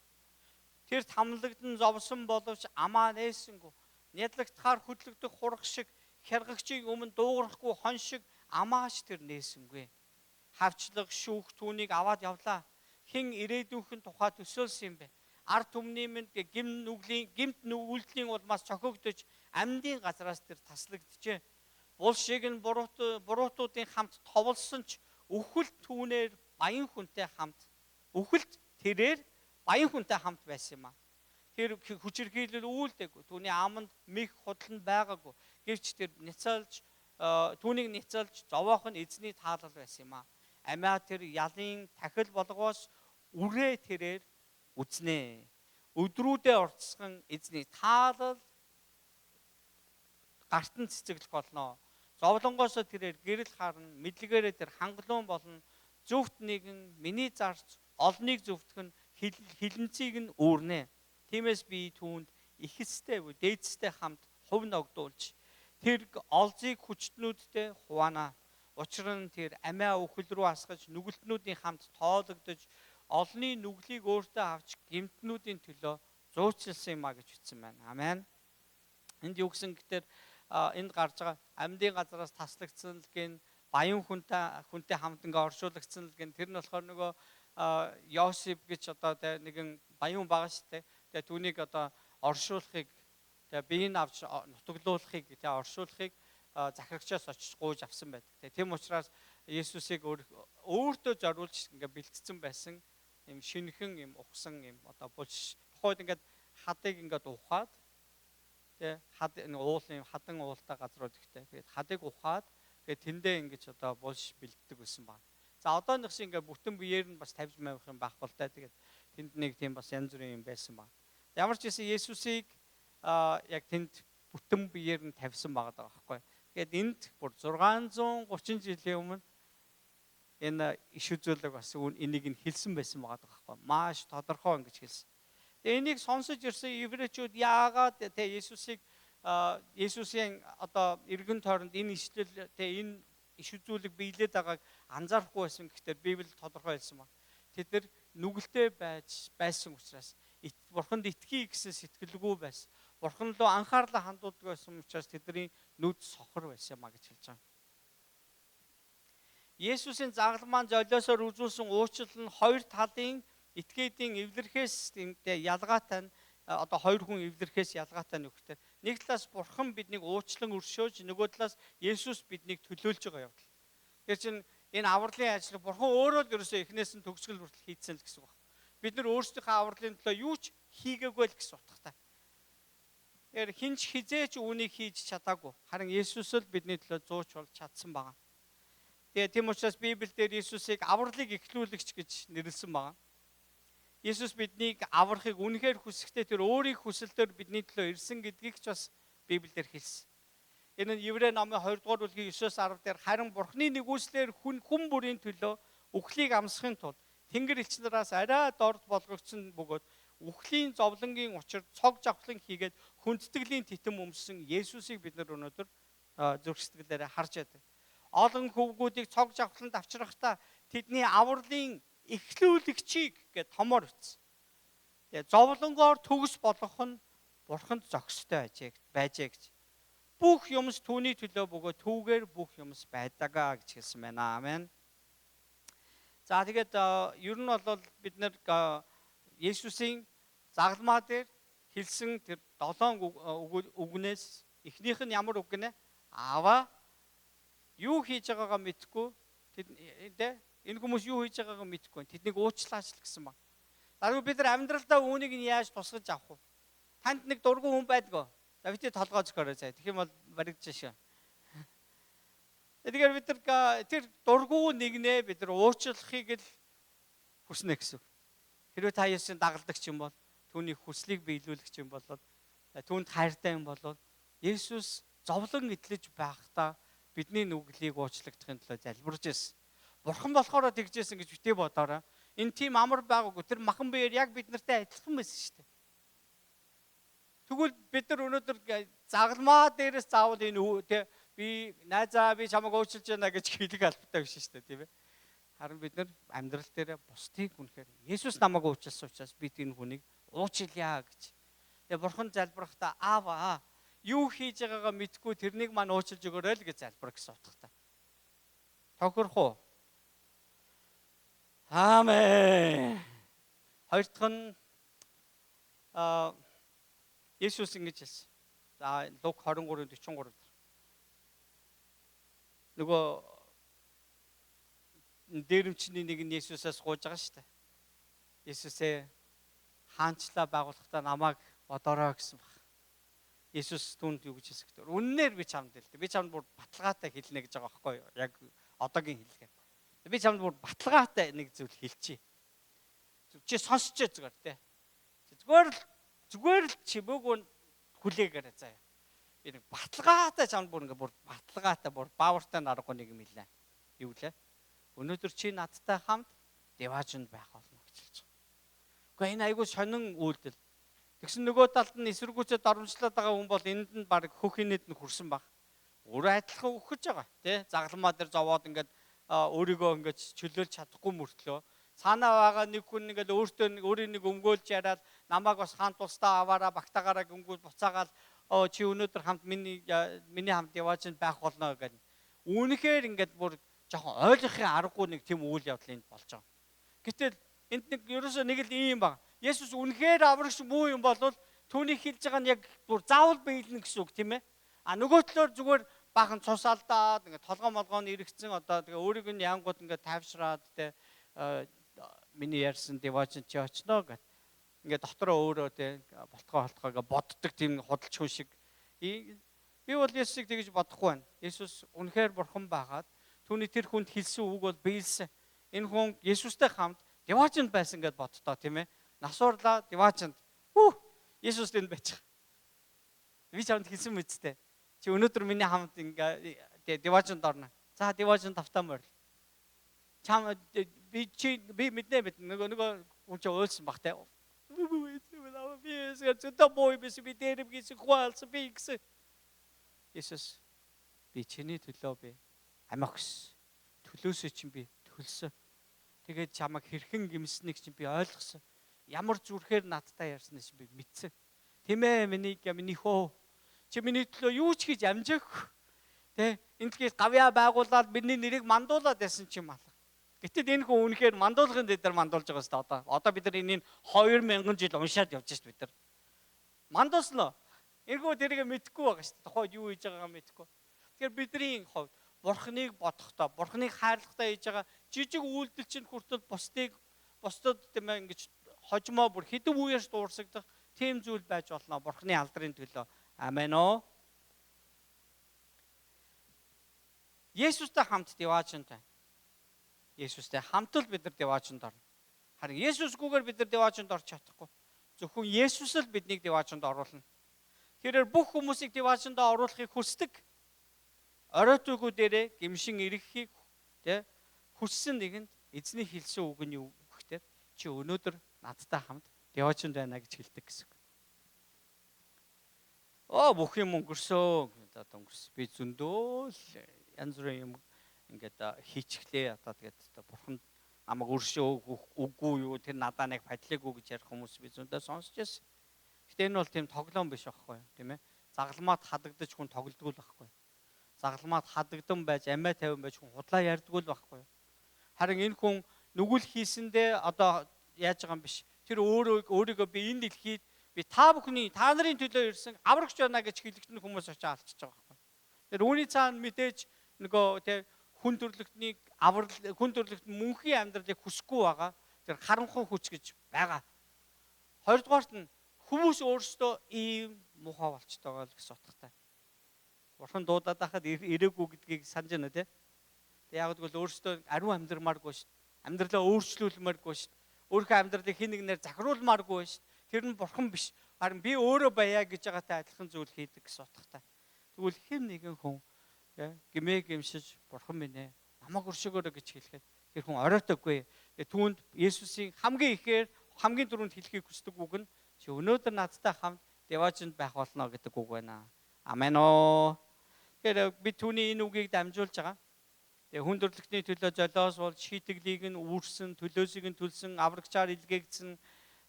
Тэр тамлагдан зовсон боловч амаа нээсэнгүү. Нядлагдахаар хөдлөгдөх хурах шиг хяргагчийн өмнө дуугарахгүй хон шиг амааш тэр нээсэнгүй. Хавчлаг шүүх түүнийг аваад явлаа. Хэн ирээдүйн тухай төсөөлсөн юм бэ? Ард түмний мэд гимт үйлдэлийн улмаас цохигдож амьдын газраас тэр таслагджээ. Бул шиг нь буруутуудын хамт товлсон ч үхэлт түүнээр баян хүнтэй хамт тэрээр баян хүнтэй хамт байсан юм аа. Тэр хүчирхийлэл үйлдэггүй. Түүний аманд мэх худалд байгаагүй. Гэвч тэр түүнийг ницэлж зовоох нь эзний таалал байсан юм аа. Амиа тэр ялын тахил болгоос үрээ тэрээр үзнэ. Өдрүүдээ орцсон эзний таалал гартан цэцэглэх болно. Зовлонгоос тэрээр гэрэл харна, мэдлэгээрээ тэр хангалуун болно. Зөвхт нэгэн миний зарц олныг зөвтгөн хилэнцгийг нь үүрнэ. Тиймээс би түүнд ихэстэй дээдстэй хамт хувь ногдуулж тэр олзыг хүчтнүүдтэй хуваана. Учир нь тэр амиа үхэл рүү асгаж нүгэлтнүүдийн хамт тоологдож олны нүглийг өөртөө авч гэмтнүүдийн төлөө зуучлсан юм а гэж хэлсэн байна. Амен. Энд юу гэсэн гэхээр энд гарч байгаа амьдын газараас таслагдсан л гин баян хүнтэй хамт ингээ оршуулгдсан л гин тэр нь болохоор нөгөө Йосеф гэж одоо нэгэн баян байгаа шүү дээ. Тэгээ түүнийг одоо оршуулахыг тэгээ биеийг авч нутаглуулахыг тэгээ оршуулахыг захирагчаас очиж гуйж авсан байдаг. Тэгээ тийм учраас Есүсийг өөртөө зориулж ингээ бэлтгэсэн байсан юм шинэхэн юм ухсан юм одоо булш тухайд ингээд хадыг ингээд ухаад тэгээ хадан уултай газрууд ихтэй. Тэгээд хадыг ухаад тэгээд тэндээ ингэж одоо булш бэлддэг байсан байна. За одоо нэг шиг ингээ бүтэн биеэр нь бас тавьж маявах юм байх бол таа. Тэгээд тэнд нэг тийм бас янз бүрийн юм байсан байна. Ямар ч гэсэн Есүсийг яг тэнд бүтэн биеэр нь тавьсан байгаа даа байхгүй. Тэгээд энд бүр 630 жилийн өмнө энэ иш үзүүлэг бас энийг нь хэлсэн байсан байгаа даа байхгүй. Маш тодорхой ингэж хэлсэн. Тэгээд энийг сонсож ирсэн еврейчүүд яагаад тэ Есүсийн одоо эргэн тойронд энэ ишлэл тэ энэ иш үзүүлэг биелээд байгааг анзаарахгүй байсан гэхдээ Библи тодорхой хэлсэн байна. Тэд нар нүгэлтэй байсан учраас Бурханд итгэе гэсэн сэтгэлгүй байсан. Бурхан руу анхаарлаа хандуулдаг байсан учраас тэдний нүд сохор байсан юм а гэж хэлж байгаа. Есүсийн загалмай маань золиосоор үзүүлсэн уучлал нь хоёр талын этгээдийн эвлэрхээс ялгаатай нь одоо хоёр хүн эвлэрхээс ялгаатай нь үгтэй. Нэг талаас Бурхан биднийг уучлан өршөөж, нөгөө талаас Есүс биднийг төлөөлж байгаа явдал. Тэр чинь энэ авралын ажлыг Бурхан өөрөө л ерөөсөө эхнээс нь төгсгөл хүртэл хийцэн л гэсэн үг. Бид нар өөрсдийнхөө авралын төлөө юу ч хийгээгүй л гэсэн утгатай. Тэр хинч хизээч үүнийг хийж чадаагүй. Харин Есүс л бидний төлөө зууч болж чадсан байгаа. Тэгээ тийм учраас Библиэлд Есүсийг авралыг эхлүүлэгч гэж нэрлсэн байгаа. Есүс биднийг аврахыг үнэхээр хүсэхдээ тэр өөрийн хүсэлтээр бидний төлөө ирсэн гэдгийг ч бас Библиэлд хэлсэн. Энэ нь Еврей номын 2 дугаар бүлгийн 9-10 дээр харин Бурхны нэгүслэр хүн бүрийн төлөө үхлийг амсахын тулд Тэнгэр элч нараас арай дорд болгогдсон бөгөөд үхлийн зовлонгийн учир цог жавхлан хийгээд хүндэтгэлийн титэм өмссөн Есүсийг бид нар өнөөдөр зүрх сэтгэлээрээ харж байдаг. Олон хөвгүүдийг цог жавхланд авчрахдаа тэдний авралын эхлүүлэгчийг гэж томоор ütсэн. Тэгээ зовлонгоор төгс болгох нь Бурханд зохистой байжээ гэж. Бүх юмс түүний төлөө бөгөөд түүгээр бүх юмс байдагаа гэж хэлсэн байна. Амен. За тэгээд ер нь бол бид нэр Есүсийн загалмаа дээр хэлсэн тэр 7 үгнээс эхнийх нь ямар үг гинэ? Аава юу хийж байгаагаа мэдэхгүй. Энэ хүмүүс юу хийж байгаагаа мэдэхгүй. Тэднийг уучлаач л гэсэн баг. Зарим бид нар амьдралдаа үүнийг нь яаж тусгаж авах вэ? Танд нэг дургүй хүн байдгаа. За битээ толгойж өгөөрэй заа. Тэгэх юм бол баригдаж шээ. Тэгэхээр бид нар тэр дургүй нэгнээ бид нар уучлахыг л хүснэ гэсэн. Хэрвээ та Есүсийн дагалдагч юм бол түүний хүслийг биелүүлэх юм бол түүнд хайртай юм бол Есүс зовлон эдлэж байхдаа бидний нүглийг уучлагдахын төлөө залбирж ирсэн. Бурхан болохоор тэгжсэн гэж битээ бодоорой. Энэ тийм амар байгаагүй. Тэр махан биеэр яг бид нартай адилхан байсан шүү дээ. Тэгвэл бид нар өнөөдөр загалмаа дээрээс заавал энэ би найзаа би чамайг уучлж байна гэж хэлэх албатай биш шүү дээ, тийм ээ. Харин бид нар амьдрал дээр бусдыг үнэхээр Есүс намайг уучлсан учраас би энэ хүнийг уучлъя гэж. Тэгээ Бурхан залбирахдаа аава юу хийж байгаагаа мэдгүй тэрнийг маань уучлж өгөөрэй л гэж залбирх гэсэн утгатай. Тохирох уу? Аамен. Хоёр дахь нь Есүс ингэж хэлсэн. За Лук 23:43 дээр. Нөгөө дээрэмчний нэг нь Есүсээс гуйж байгаа шүү дээ. Есүсээ хаанчлаа байгуулахдаа намайг бодорой гэсэн баг. Есүс түүнд юу гэж хэлсэн гэхээр үннээр би чамд хэлдэг. Би чамд бүр баталгаатай хэлнэ гэж байгаа байхгүй юу? Яг одоогийн хэллэгээр. Би чамд бүр баталгаатай нэг зүйл хэлчихье. Чи сонсчээ зүгээр те. Зүгээр л чимээгөө хүлээгээрэй заяа. Би нэг баталгаатай чамд бүр баталгаатай баавартай наргагүй нэг юм хэлнэ. Юу лээ? Өнөөдөр чи надтай хамт деважинд байх болно гэж хэлж байгаа. Гэхдээ энэ айгүй сонин үйлдэл. Тэгсэн нөгөө талд нь эсэргүүцэд оромжлоод байгаа хүн бол энд нь баг хөхийнэд нь хүрсэн баг. Өөрөө адилхан өгч байгаа тий. Загалмаа дээр зовоод ингээд өөрийгөө ингээд чөлөөлж чадахгүй мөртлөө цаанаа байгаа нэг хүн ингээд өөрийн нэг өмгөөлж яриад намайг бас хаан тусдаа аваараа багтаагаараа гүнгүүл буцаагаал чи өнөөдөр хамт миний хамт яваачинд байх болно гэдэг. Үүнхээр ингээд бүр жоохон ойлгохын аргагүй нэг тийм үйл явдал энд болж байгаа. Гэтэл энд нэг ерөөсөө нэг л ийм баг. Есүс үнэхээр аврагч муу юм бол түүний хэлж байгаа нь яг бүр заавал биелнэ гэсэн үг тийм ээ. Нөгөө талаар зүгээр баахан цус алдаад ингээд толгой молгоонд иргэцэн одоо тэгээ өөрийг нь янгууд ингээд тайвшраад тэ миний ярьсан деважин чи очноо гэд ингээд дотроо өөрөө тэ болтгоо боддог тийм худалч хүн шиг би бол Есүсийг тэгж бодохгүй байна. Есүс үнэхээр бурхан байгаад түүний тэр хүнд хэлсэн үг бол биелсэн. Энэ хүн Есүстэй хамт деважинд байсан гэд боддоо тийм ээ. Насуурлаа деважинд. Есүс тэнд байж байгаа. Би чамд хэлсэн мэт. Чи өнөөдөр миний хамт ингээ деважинд орно. За деважинд автаа морил. Чам би мэднэ нөгөө хүн ч ойлсон бах те. Би зөвхөн бой би дээр гисэн хуалсан би гэсэн. Есүс би чиний төлөө би амигс төлөөсөө чинь би төлсөн. Тэгээд чамайг хэрхэн гимснэг чинь би ойлгосон. Ямар зүрхээр надтай ярьсныг би мэдсэн. Тийм ээ миний хөө. Чи миний төлөө юу ч хийж амжаагүй. Тэ энэ тгийс гавьяа байгуулаад бидний нэрийг мандуулаад байсан ч юм аа. Гэтэл энэ хүн үнэхээр мандуулахын дээр мандуулж байгаа шүү дээ. Одоо бид нар энийг 2000 жил уншаад явж шүү бид нар. Мандуулсноо. Эргөө тэрийг мэдэхгүй байгаа шүү дээ. Тухайд юу хийж байгаагаа мэдэхгүй. Тэгэхээр бидний хувьд Бурхныг бодохдоо, Бурхныг хайрлахдаа хийж байгаа жижиг үйлдэл чинь хүртэл бусдад тийм ээ ингэж хожмоо бүр хэдэн үеэс дуурсагдах тийм зүйл байж болно. Бурхны алдрын төлөө. Амен оо. Есүстэй хамт деважинд байна. Есүстэй хамт л бид нар деважинд орно. Харин Есүсгүйгээр бид нар деважинд орч чадахгүй. Зөвхөн Есүс л биднийг деважинд оруулна. Тэгэхээр бүх хүмүүсийг деважинд оруулахыг хүсдэг. Оройтойгоо дээрээ гимшин ирэхийг тэ хүссэн нэгэнд эзний хэлсэн үг нь юу гэхээр чи өнөөдөр надтай хамт деважинд байна гэж хэлдэг гэсэн. Бүх юм өнгөрсөө. л одоо өнгөрсөн. Би зөндөө л янз бүрийн юм ингээд хийчихлээ. Одоо тэгээд одоо бурхан намайг өршөө үгүй юу тэр надаа нэг фадлаагүй гэж ярих хүмүүс би зөндөө сонсч байсан. Гэтэ энэ бол тийм тоглоом биш байхгүй юу, тийм ээ? Загалмаад хадагдаж хүн тоглодгүй л байхгүй юу? Загалмаад хадагдан байж амиа тавин байж хүн худлаа ярьдгүй л байхгүй юу? Харин энэ хүн нүгэл хийсэндээ одоо яаж байгаа юм биш. Тэр өөрийгөө би энэ дэлхийд би та бүхний та нарын төлөө ирсэн аврагч байна гэж хэлэгдэн хүмүүс очиж алчиж байгаа байхгүй юу? Тэр үүний цаана мэдээж нөгөө тэг хүн төрлөختнийг хүн төрлөخت мөнхийн амьдралыг хүсэхгүй байгаа. Тэр харанхуй хүч гэж байгаа. Хоёрдугаарт нь хүмүүс өөрсдөө ийм муухай болчиход байгаа л гэсэн утгатай. Бурхан дуудаад байхад ирээгүй гэдгийг санаж байна тий. Тэг яг гэвэл өөрсдөө ариун амьдрмааргүй шүү. Амьдралаа өөрчлүүлмээргүй шүү. Өөрийнхөө амьдралыг хин нэгнээр захируулмааргүй шүү. Тэр нь бурхан биш. Харин би өөрөө баяа гэж байгаатай адилхан зүйл хийдэг гэсэн утгатай. Тэгвэл хэн нэгэн хүн гимээ гимшиж бурхан минь ээ намайг өршөөгөөрэй гэж хэлэхэд тэр хүн оройтойгүй. Түүнд Есүсийн хамгийн ихээр хамгийн түрүүнд хэлхийг хүсдэг үг нь чи өнөөдөр надтай хамт деважинд байх болно гэдэг үг байна. Амен оо. Тэгэхээр би түүний энэ үгийг дамжуулж байгаа. Тэгээ хүн төрөлхтний төлөө золиос бол шийтгэлийг нь үүрсэн, төлөөсийг нь төлсөн, аврагчаар илгээгдсэн.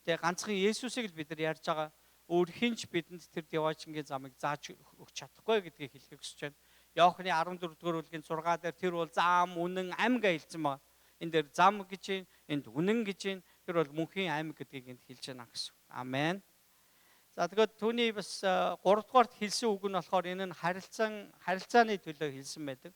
Тэгээ ганцхан Есүсийг л бид нар ярьж байгаа. Өөр хинч бидэнд тэр деважингийн замыг зааж өгч чадахгүй гэдгийг хэлхийг хүсэж байна. Иохны 14-р бүлгийн 6 дээр тэр бол зам, үнэн, амьг хэлсэн байна. Энд дээр зам гэж байна, энд үнэн гэж байна. Тэр бол мөнхийн амьг гэдгийг энд хэлж байна гэсэн. Амен. За тэгээд түүний бас 3-дугаарт хэлсэн үг нь болохоор энэ нь харилцааны төлөө хэлсэн байдаг.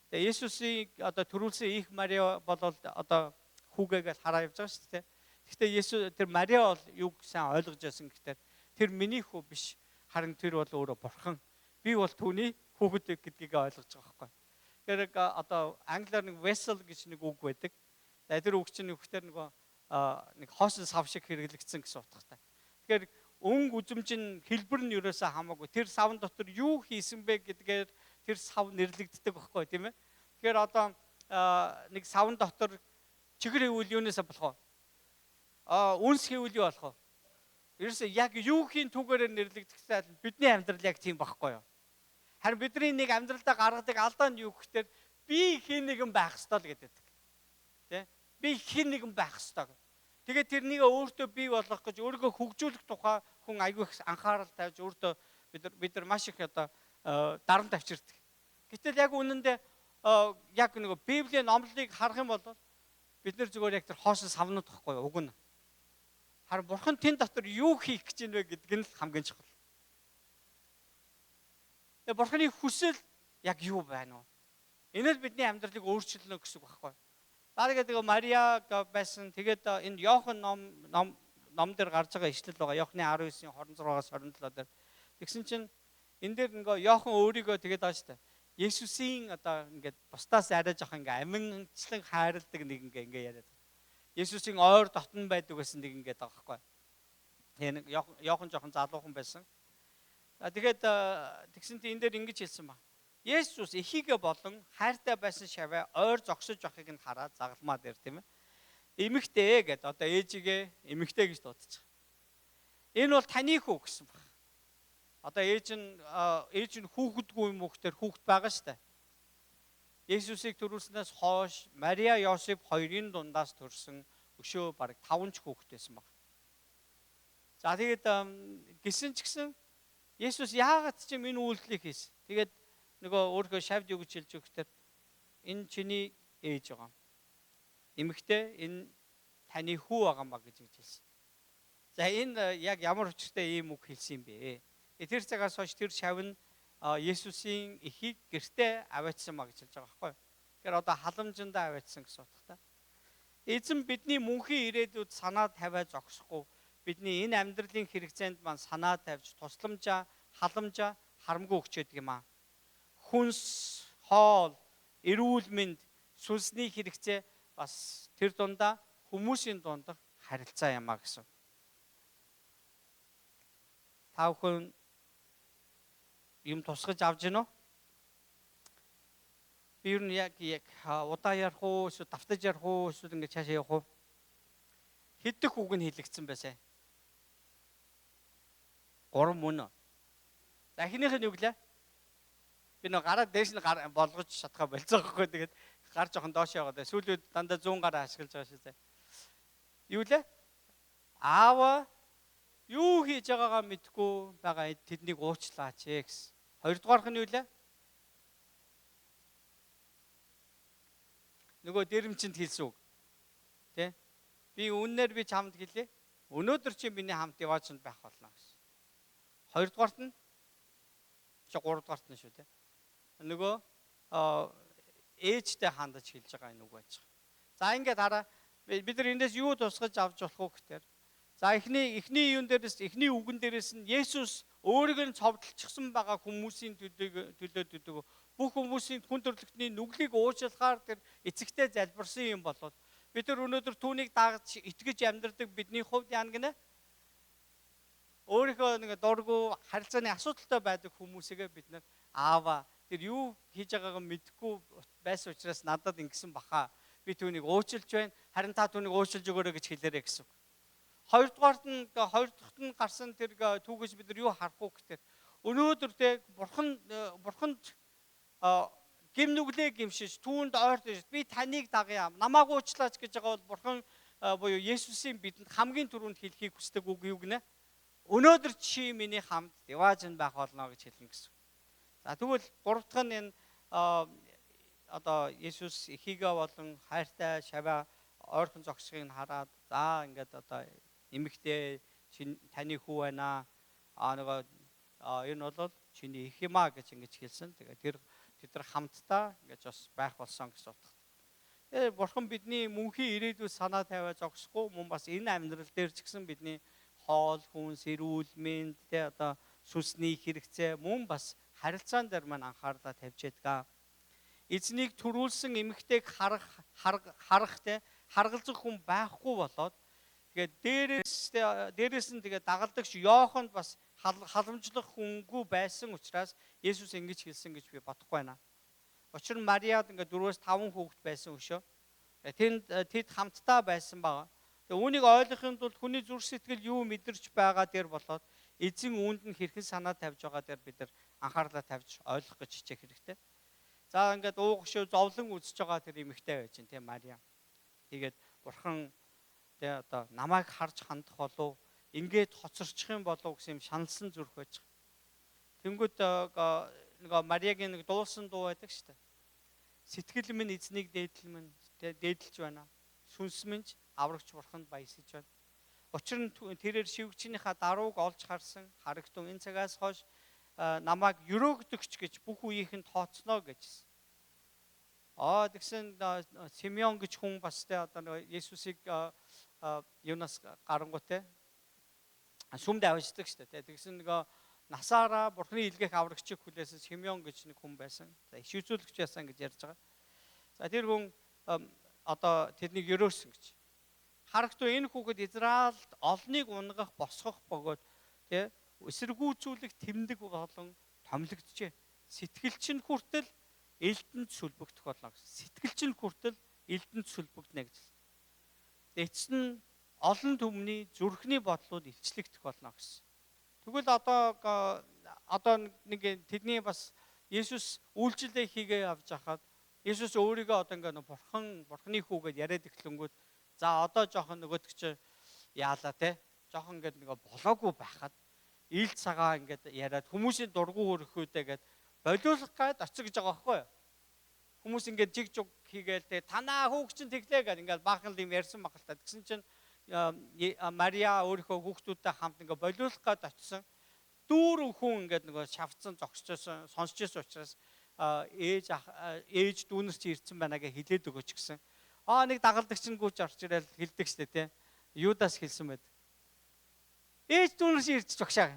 Тэгээ Есүсийг одоо төрүүлсэн их Мариа бол одоо хүүгээгээл хараа явж байгаа шүү дээ. Гэхдээ Есүс тэр Мариа бол юуг сайн ойлгож байсан гэхээр тэр миний хүү биш. Харин тэр бол өөрөө бурхан. Би бол түүний хүүхэд гэдгийг ойлгож байгаа байхгүй. Тэгэхээр одоо англиар нэг vessel гэж нэг үг байдаг. Тэр үг чинь үгтэр нэг хоосон сав шиг хэрэглэгдсэн гэсэн утгатай. Тэгэхээр өнгө үзмжин хэлбэр нь ерөөсөө хамаагүй. Тэр савн дотор юу хийсэн бэ гэдгээр тэр сав нэрлэгддэг байхгүй тийм ээ. Тэгэхээр одоо нэг савн дотор чихэр хийвэл юунаас болох вэ? Үнс хийвэл юу болох вэ? Ерөөсөө яг юу хийн түүгээрээ нэрлэгдэхтэй бидний амьдрал яг тийм байхгүй юу? Харин бидний нэг амьдралдаа гаргадаг алдаа нь юу гэхээр би хин нэгэн байх ёстой л гэдэг. Тэ? Би хин нэгэн байх ёстой. Тэгээд тэрнийг өөртөө бий болгох гэж өөрийгөө хөгжүүлэх тухай хүн аягүй их анхаарал тавьж өөртөө бид нар маш их одоо дарамт авчирдаг. Гэтэл яг үнэндээ яг нөгөө Библийн номлолыг харах юм бол бид нар зүгээр яг тэр хоосон савнууд гэхгүй уг нь. Харин бурхан тэн дотор юу хийх гэж байна вэ гэдг нь л хамгийн чухал. Бурханы хүсэл яг юу байна вэ? Энэ л бидний амьдралыг өөрчилнө гэсэн үг байхгүй. Тэгээд Мариа байсан. Тэгээд энэ Иохан ном дээр гарч байгаа ишлэл байгаа. Иохны 19-ийн 26-аас 27 дээр. Тэгсэн чинь энэ дээр нөгөө Иохан өөрийгөө тэгээд байгаа шүү дээ. Есүсийн одоо ингээд бусдаас арай жоох ингээ аминчлан хайрладаг нэг ингээ яриад. Есүсийн ойр дотн байдаг гэсэн нэг ингээ байгаа байхгүй. Тэгээ Иохан жоохон залуухан байсан. Тэгээд тэгсэн чинь энэ дээр ингэж хэлсэн ба. Есүс эхийгээ болон хайртай байсан шаваа ойр зогсож явахыг нь хараад загалмаа дээр тийм ээ. Эмэгтэй гэд одоо ээжигээ эмэгтэй гэж дуудчих. Энэ бол таны хүү гэсэн баг. Одоо ээж нь хүүхэдгүй юм уу гэхээр хүүхэд байгаа штэ. Есүсийг төрүүлснээс хойш Мариа, Йосеф хоёрын дундаас төрсэн өшөө бараг 5 ч хүүхэд байсан баг. За тэгээд гисэн ч гэсэн Есүс яагаад ч юм энэ үйлдэлийг хийсэн. Тэгээд нөгөө өөрийнхөө шавд юу гэж хэлж өгөхтэй энэ чиний ээж байгаа. Эмэгтэй энэ таны хүү байгаа маа гэж хэлсэн. За энэ яг ямар учиртай ийм үг хэлсэн юм бэ? Тэр цагаас хойш тэр шав нь Есүсийн эхийг гэртээ аваачсан маа гэж хэлж байгаа байхгүй юу? Тэгэхээр одоо халамжиндаа аваачсан гэсэн утгатай. Эзэн бидний мөнхийн ирээдүйд санаа тавиад зогсохгүй бидний энэ амьдралын хэрэгцээнд маань санаа тавьж тусламжаа, халамжаа харамгүй өгч яадаг юм аа. Хүнс, хоол, эрүүл мэнд, сүнсний хэрэгцээ бас тэр дундаа хүмүүсийн дундах харилцаа юм аа гэсэн. Та бүхэн юм тусгаж авч гинөө? Би юу яг удаа ярих уу, эсвэл давтаж ярих уу, эсвэл ингэ цаашаа явах уу? Хэддэх үг нь хэлэгдсэн байсаа? 3 мөн. За эхнийх нь юу гэлээ? Би нэг гараа дээш нь болгож чадхаа болцоохгүй. Тэгээд гар жоохон доош яваад сүүлүүд дандаа 100 гараа ашиглаж байгаа шүү дээ. Юу лээ? Аава юу хийж байгаагаа мэдгүй байгаа тэднийг уучлаач гэсэн. Хоёрдугаарх нь юу лээ? Нөгөө дэрэмчэнд хэлсэн үг. Тэ? Би үннээр би чамд хэлээ. Өнөөдөр чи миний хамт яваач нь байх болно гэсэн. Хоёрдугаарт нь гуравдугаарт нь шүү дээ. Нөгөө ээжтэй хандаж хэлж байгаа энэ үг байж байгаа. За ингээд хараа. Бид нар эндээс юу тусгаж авч болох вэ гэхээр за эхний юун дээрээс эхний үгэн дээрээс нь Есүс өөрийг нь цовдлчихсан байгаа хүмүүсийн төлөө бүх хүмүүсийн хүн төрлөختний нүглийг уучлахаар тэр эцэгтэй залбирсан юм болоод бид нар өнөөдөр түүнийг дагаж итгэж амьдрдаг бидний хувьд яа гэнэ өөрийнхөө нэг дургу харилцааны асуудалтай байдаг хүмүүсийгээ бид нар аава тэр юу хийж байгаагаа мэдгүй байсан учраас надад ингэсэн баха. Би түүнийг уучлж байна. Харин та түүнийг уучлж өгөөрэй гэж хэлээрэй гэсэн. Хоёрдугаарт нь гарсан тэр түүгээс бид нар юу харах уу гэхээр өнөөдөр тэ бурханд гим нүглээ гимшиж түүнд ойртож би таныг дагъя. Намааг уучлаач гэж байгаа бол бурхан буюу Есүсийн бидэнд хамгийн түрүүнд хэлхийг хүсдэг үг юу гэнэ? Өнөөдөр чи миний хамт явааж байх болно гэж хэлнэ гэсэн. За тэгвэл гурав дахь нь энэ одоо Есүс эхийгээ болон хайртай шаваа ойрхон зогсхийг хараад за ингээд одоо эмэгтэй таны хүү байна. Нөгөө энэ бол чиний их юмаа гэж ингэж хэлсэн. Тэгээд тэр тэд нар хамтдаа ингэж бас байх болсон гэж утга. Тэгээд бурхан бидний мөнхийн ирээдүйд санаа тавиа зогсохгүй мөн бас энэ амьдрал дээр ч гэсэн бидний хоол, хүнс, эрүүл мэнд тэ одоо сүнсний хэрэгцээ мөн бас харилцаан дээр маань анхаарлаа тавьж ядгаа. Эзнийг төрүүлсэн эмэгтэйг харах тэ харгалзах хүн байхгүй болоод тэгээд дээрээс нь тэгээд дагалдагч Йоханд бас халамжлах хүнгүй байсан учраас Есүс ингэж хэлсэн гэж би бодохгүй байна. Учир нь Мариад ингээд 4-5 хүүхэд байсан өшөө. Тэд хамтдаа байсан байгаа. Тэгээд үүнийг ойлгохын тулд хүний зүрх сэтгэл юу мэдэрч байгаа дээр болоод эзэн үүнд нь хэрхэн санаа тавьж байгаа дээр бид нар анхаарлаа тавьж ойлгох гэж хичээх хэрэгтэй. За ингээд уугшөө зовлон үзэж байгаа тэр эмэгтэй байж гэн тийм Мариа. Тэгээд бурхан тэ одоо намайг харж хандах болов ингээд хоцорчих юм болов гэсэн юм шаналсан зүрх байж байгаа. Тэнгүүд нөгөө Мариагийн нэг дуулсан дуу байдаг шүү дээ. Сэтгэл минь эзнийг дээдлж байна. Сүнс минь аврагч бурханд баясаж байна. Учир нь тэрээр шивгчнийхаа дарууг олж харсан харагтун энэ цагаас хойш намайг өрөөгдөгч гэж бүх үеийнхэн тооцноо гэжсэн. Тэгсэн Симеон гэж хүн бас тэ одоо Есүсийг юунаас гарангуйтэй сүмд авчдаг шүү дээ. Тэгсэн нөгөө насаараа бурхны илгээх аврагчийг хүлээсэн Симеон гэж нэг хүн байсан. За иш үзүүлэгч байсан гэж ярьж байгаа. За тэр хүн одоо тэднийг өрөөсөн гэж. Харагтун энэ хүүхэд Израильд олныг унгах босгох бөгөөд тэ эсэргүүцүүлэх тэмдэг болон томилогджээ. Сэтгэл чинь хүртэл элдэнд сүлбэгдэх болно гэсэн. Сэтгэл чинь хүртэл элдэнд сүлбэгдэнэ гэж. Эцэст нь олон түмний зүрхний бодлууд илчлэгдэх болно гэсэн. Тэгвэл одоо нэг тэдний бас Есүс үйлчлэлээ хийгээ явж хахад Есүс өөрийгөө одоо ингээ бурхны хүүгээд яриад эхлэнгүүт за одоо жоохон нөгөөдөг чи яалаа те жоохон ингээ нэг болоогүй байхад ил цагаа ингээд яриад хүмүүсийн дургу хөрөхөөдөө гээд болиулах гээд очиж гэж байгаа байхгүй юу? Хүмүүс ингээд жиг жуг хийгээл те танаа хүүг чинь тэглээ гээд ингээд баахан юм ярьсан багтал. Тэгсэн чинь Мариа өөрийнхөө хүүхдүүдтэй хамт ингээд болиулах гээд очисон. Дүүрэн хүн ингээд нөгөө шавцсан зогсчихсон сонсч байсан учраас ээж дүүнэр чи ирсэн байна гэж хэлээд өгөөч гэсэн. Нэг дагалдагч нь гүйж орч ирэл хэлдэг штэ те. Юдас хэлсэн байд. Ээж дүүнэр чи ирж зогшаа.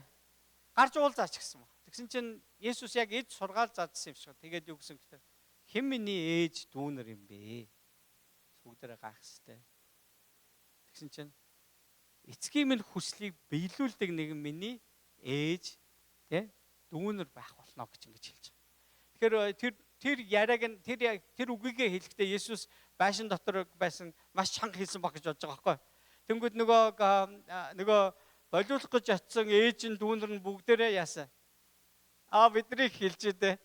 Гарч уул заач гэсэн ба. Тэгсэн чинь Есүс яг эд сургаал заадсан юм шиг. Тэгээд юу гэсэн гэхээр хэн миний ээж дүүнэр юм бэ? Бүгдээрээ гайхстай. Тэгсэн чинь эцгийн минь хүслийг биелүүлдэг нэгэн миний ээж тэ дүүнэр байх болно гэж ингэж хэлж байгаа. Тэгэхээр тэр яриаг нь тэр үгийгээ хэлэхдээ Есүс байшин дотор байсан маш чанга хэлсэн баг гэж бодож байгаа байхгүй. Тэнгүүд нөгөө болиулах гэж очисон ээж нь дүүнэр нь бүгдээрээ яасан. Бидний хэлж дээ.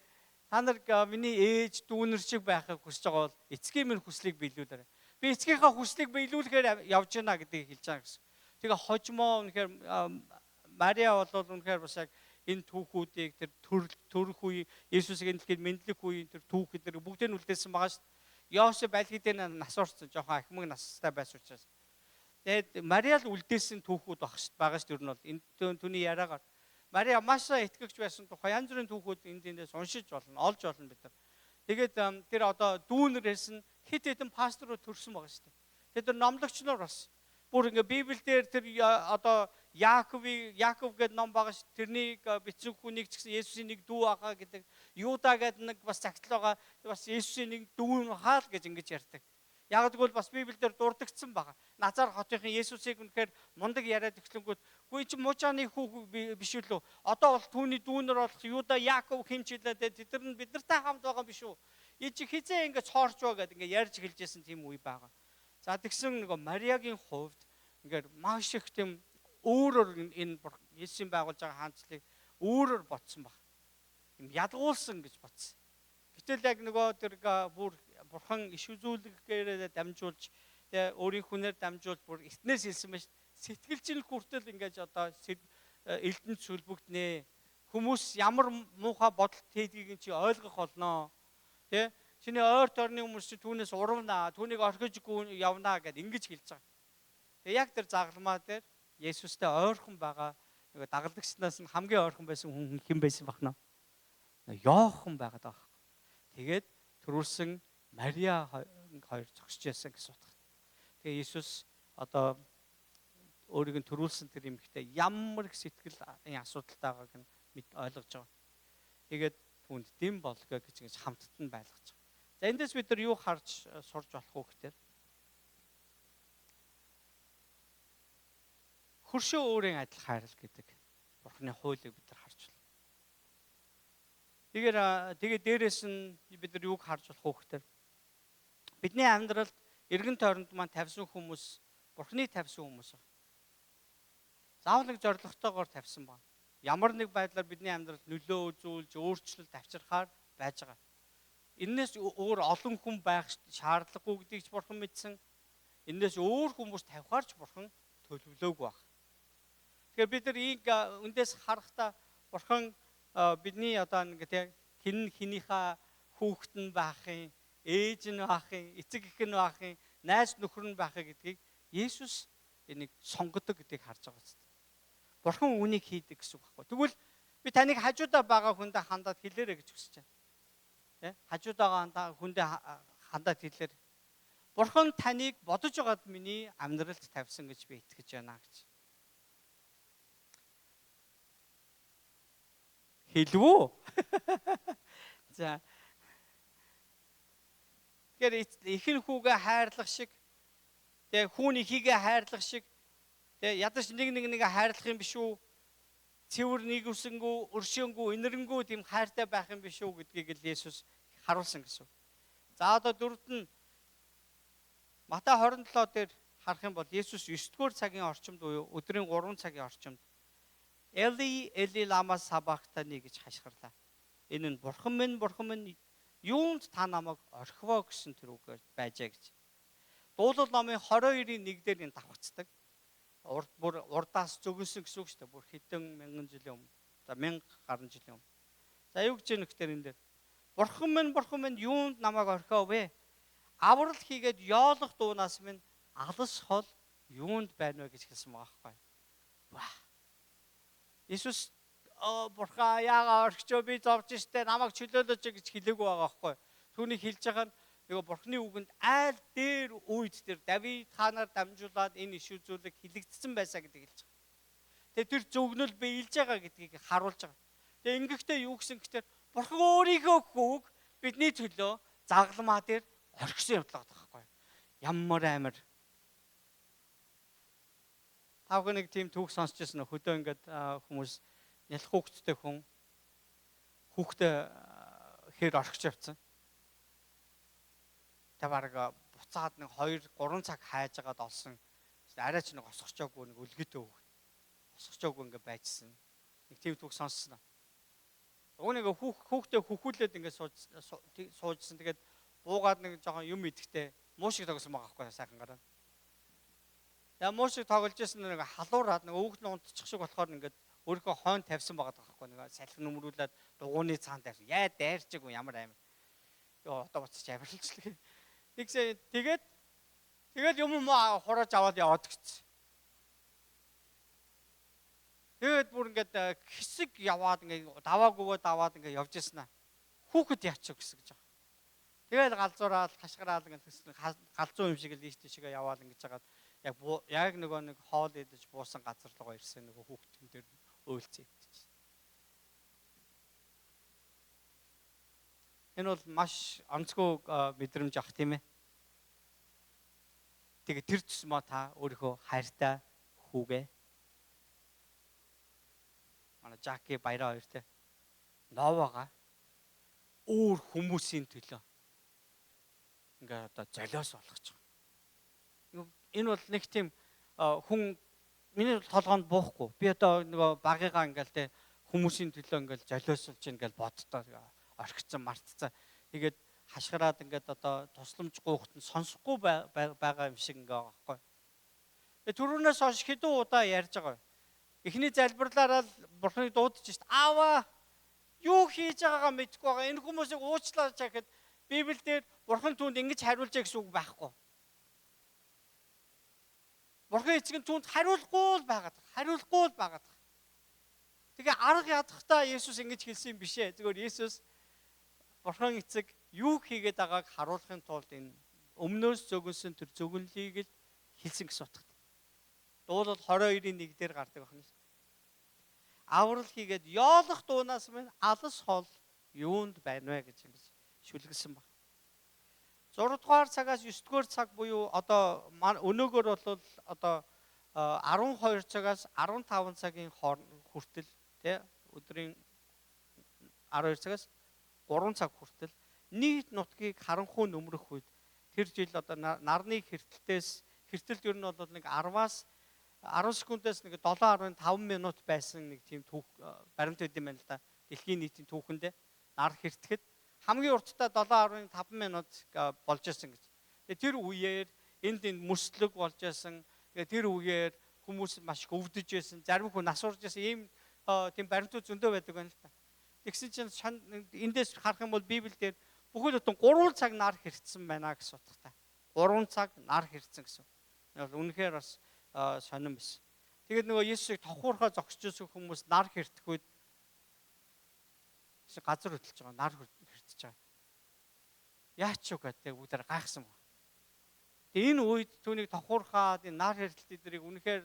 Та нар миний ээж дүүнер шиг байхыг хүсэж байгаа бол эцгийн минь хүслийг биелүүлээрэй. Би эцгийнхаа хүслийг биелүүлэхээр явж байна гэдгийг хэлж байгаа гэсэн. Тэгээ хожмоо үнэхээр Мариа бол үнэхээр бас яг энэ түүхүүдийг тэр төрөх үе Есүсийн дэлхийд мэдлэх үеийн тэр түүхэд тэр бүгдийг нь үлдээсэн байгаа шүү дээ. Йосеф аль хэдийн нас орсон жоохон ахмаг настай байсан учраас. Тэгээд Мариа л үлдээсэн түүхүүд байгаа шүү дээ. Ер нь бол энэ түүний яриагаар Мариа маш итгэгч байсан тухай янз бүрийн түүхүүд эндээс уншиж болно, олж болно бид нар. Тэгээд тэр одоо дүүнэрээс нь хэд хэдэн пасторууд төрсөн байгаа шүү дээ. Тэгээд тэр номлогч нар бас бүр ингээ Библиэлд тэр одоо Яаков гэдэг ном байгаа ш. Тэрнийг бичсэн хүнийг ч гэсэн Есүсийн нэг дүү байгаа гэдэг. Юда гэдэг нэг бас загтал байгаа. Бас Есүсийн нэг дүү хаал гэж ингэж ярьдаг. Яг тэгвэл бас Библиэлд дурдгдсан байгаа. Назар хотынхын Есүсийг үнэхээр мундаг яриад эхлэнгүүт "Гүй чи мужааны хүү биш үү? Одоо бол түүний дүүнэр болох Юда Яаков хэмчилээ тэд нар биднэртэй хамт байгаа биш үү? Ий чи хизээ ингэж хоорч байгаа" гэдэг ингээ ярьж эхэлжсэн тийм үе байгаа. За тэгсэн нөгөө Мариагийн хувьд ингээд маш их тийм өөрөөр энэ Есүсийн байгуулж байгаа хаанчлалыг өөрөөр бодсон баг. Юм ядгуулсан гэж бодсон. Гэтэл яг нөгөө тэр бүр бурхан иш үзүүлгээр дамжуулж тэгээ өөрийн хүнээр дамжуулж бүр эртнээс хэлсэн байж сэтгэлжил хүртэл ингээд одоо элдэнд сүлбэгднэ. Хүмүүс ямар муухай бодолт хийдгийг чи ойлгох болно. Тэ? Чиний ойр тойрны хүмүүс чи түүнээс урвнаа, түүнийг орхиж явнаа гэд ингэж хэлж байгаа. Тэгээ яг тэр загалмаа дээр Есүстэй ойрхон байгаа нэг дагалдагчнаас нь хамгийн ойрхон байсан хүн хэн байсан бахна? Йохан байгаад байгаа. Тэгээд төрүүлсэн Мариа хоёр зогсож байсан гэсэн утгатай. Тэгээ Есүс одоо өөрийг нь төрүүлсэн тэр эмэгтэй ямар их сэтгэл асуудалтай байгааг нь ойлгож байгаа. Тэгээд түүнд дэм болгоо гэж хамтд нь байлгаж байгаа. За эндээс бид нар юу харж сурж болох вэ гэхээр хөршөө өөрийн адил хайрал гэдэг Бурхны хуулийг бид нар харж байна. Тэгээд дээрэс нь бид нар юуг харж болох вэ гэхээр бидний амьдралд эргэн тойронд маань тавьсан хүмүүс Бурхны тавьсан хүмүүс байна. Заавал нэг зоригтойгоор тавьсан байна. Ямар нэг байдлаар бидний амьдралд нөлөө үзүүлж өөрчлөлт авчирхаар байж байгаа. Энээс өөр олон хүн байх шаардлагагүй гэдгийг ч Бурхан мэдсэн. Энээс өөр хүмүүс тавихаарч Бурхан төлөвлөөгүй байна. Тэгэхээр бид нар ийг эндээс харахтаа Бурхан бидний одоо ингээд хинийхээ хүүхэд нь байхын, ээж нь байхын, эцэг эх нь байхын, найз нөхөр нь байхыг гэдгийг Есүс энийг сонгодог гэдгийг харж байгаа юм. Бурхан үнийг хийдэг гэсэн үг байхгүй. Тэгвэл би таныг хажуудаа байгаа хүндээ хандаад хэлээрэй гэж хүсэж байна. Тэ? Хажуудаа байгаа хүндээ хандаад хэлээрэй. Бурхан таныг бодож байгаад миний амьдралд тавьсан гэж би итгэж байна гэж. Хэлвүү? За. Тэгэхээр ихэнх хүүгээ хайрлах шиг, тэгээ хүүн ихийгээ хайрлах шиг, тэгээ ядаж нэг хайрлах юм биш үү? Цэвэр нэгүсэнгүү, өршөөнгүү, инэрэнгүү тийм хайртай байх юм биш үү гэдгийг л Есүс харуулсан гэсэн. За одоо дөрөвд нь Матай 27 дээр харах юм бол Есүс 9-р цагийн орчимд буюу өдрийн 3 цагийн орчимд Эли Эли лама сабахтани гэж хашгирлаа. Энэ нь бурхан минь юунд та намайг орхивоо гэсэн тэр үг байжээ гэж. Дуулал номын 22-ийн 1 дээр энэ давхацдаг. Урдаас зөгнсөн гэсэн үг шүү дээ. Бүр хэдэн мянган жилийн өмнө. За 1000 гаруй жилийн өмнө. За юу гэж нөхдөр энэ дээр. Бурхан минь юунд намайг орхиов вэ? Аврал хийгээд yoолох дуунаас минь алс хол юунд байна вэ гэж хэлсэн байгаа байхгүй. Ваа. Иесус бурхан яагаад орхичоо би зовж штэ намайг чөлөөлөж гэж хэлээгүй байгаа байхгүй. Түүний хэлж байгаа нь нөгөө бурхны үгэнд айл дээр үед тэр Давид хаанаар дамжуулаад энэ иш үзүүлэг хилэгдсэн байсаа гэдгийг хэлж байгаа. Тэгээ тэр зөвгнөл биелж байгаа гэдгийг харуулж байгаа. Тэгээ ингэхдээ юу гэсэн гэхээр бурхан өөрийнхөө хүүг бидний төлөө загалмаа дээр орхисон явдлаа байхгүй. Ямар амар. Тав нэг тийм түүх сонсч байсан хөдөө ингээд хүмүүс нялх хүүхдтэй хүн хүүхдээ хэр орхиж явцсан. Тэ бараг буцаад нэг 2-3 цаг хайж агаад олсон. Арайч нэг осгочоогүй нэг өлгөтэй үг. Осгочоогүй ингээд байжсэн. Нэг тийм түүх сонссноо. Уунийг хүүхдээ хөхүүлээд ингээд суужсэн. Тэгээд буугаад нэг жоохон юм идэхтэй муу шиг тогсон байгаа байхгүй сайхан гараа. Тэгээ муу шиг тоглож ирсэн нэг халуураад нэг өвгөн унтчих шиг болохоор ингээд өөрийнхөө хойно тавьсан байгаа байхгүй нэг салхи нүмрүүлээд дугууны цаан тавьсан. Яа дайрчаагүй ямар амир. Йоо одоо буцаж авирлцлээ. Тэгээд юм хурааж аваад яваад гисэн. Тэгээд бүр ингээд хэсэг яваад ингээд даваад ингээд явж ирсэн аа. Хүүхэд яачих гэсэн гэж байгаа. Тэгээд галзуураад хашгираад ингээд галзуу юм шиг л ийш тийшээ яваал ингэж хагаад яг нөгөө нэг хоол идэж буусан газар руугаа ирсэн нөгөө хүүхдэн дээр өөлцөө идчихсэн. Энэ бол маш онцгой мэдрэмж ах тийм ээ. Тэгээд тэр тусмаа та өөрийнхөө хайртай хүүгээ манай Жаки баяраа хоёр те Новага өөр хүмүүсийн төлөө ингээ одоо золиос болгож байгаа. Энэ бол нэг тийм хүн миний толгоонд буухгүй. Би одоо нөгөө багыгаа ингээл те хүмүүсийн төлөө ингээл золиосолж ингээл боддоо орхицсан мартцсан. Тэгээд хашгираад ингээд одоо тусламж гуйхт нь сонсохгүй байгаа юм шиг ингээ байгаа байхгүй. Тэгээ түрүүнээс хойш хэдэн удаа ярьж байгаа. Эхний залбирлаараа л бурхныг дуудаж шít. Аава юу хийж байгаагаа мэдэхгүй байгаа. Энэ хүмүүсийг уучлаач гэхэд Библиэлд бурхан түүнд ингэж хариулж гэсэн үг байхгүй. Бурхан эцэг нь түүнд хариулахгүй л байгаад. Тэгээ арга ядахтаа Есүс ингэж хэлсэн юм биш ээ. Зүгээр Есүс бурхан эцэг юу хийгээд байгааг харуулахын тулд энэ өмнөөс зөгнсөн тэр зөгнлийг л хэлсэн гэсэн утгатай. Дуулал 22-ийн 1 дээр гардаг байна. Аврал хийгээд ёолох дуунаас минь алс хол юунд байна вэ гэж ингэж шүлгэлсэн баг. 6 дугаар цагаас 9 дугаар цаг буюу одоо өнөөгөр бол одоо 12 цагаас 15 цагийн хүртэл тий өдрийн 12 цагаас 3 цаг хүртэл нийт нутгийг харанхуй нөмрөх үед тэр жил одоо нарны хэртэлт ер нь бол нэг 10-аас 10 секундээс нэг 7.5 минут байсан нэг тийм түүх баримт өгд юм байна л да. Дэлхийн нийтийн түүхэндээ нар хэртгэхэд хамгийн уртдаа 7.5 минут болж ирсэн гэж. Тэгээ тэр үеэр энд мөслөг болж ирсэн. Тэгээ тэр үеэр хүмүүс маш их өвдөж байсан. Зарим хүн насурж байсан. Ийм тийм баримтууд зөндөө байдаг байна л да. Тэгсэн чинь эндээс харах юм бол Библиэлд бүхэл бүтэн 3 цаг нар хэрцсэн байна гэсэн утгатай. 3 цаг нар хэрцсэн гэсэн. Үнэхээр бас сонирн биш. Тэгээд нөгөө Есүсийг тохуурхаа зогсчихсон хүмүүс нар хэртэх үед газар хөдлөж байгаа, нар хэртэж байгаа. Яач юу гэдэг бүгдээр гайхсан байна. Тэгээд энэ үед түүнийг тохуурхаад энэ нар хэртэлт эдрийг үнэхээр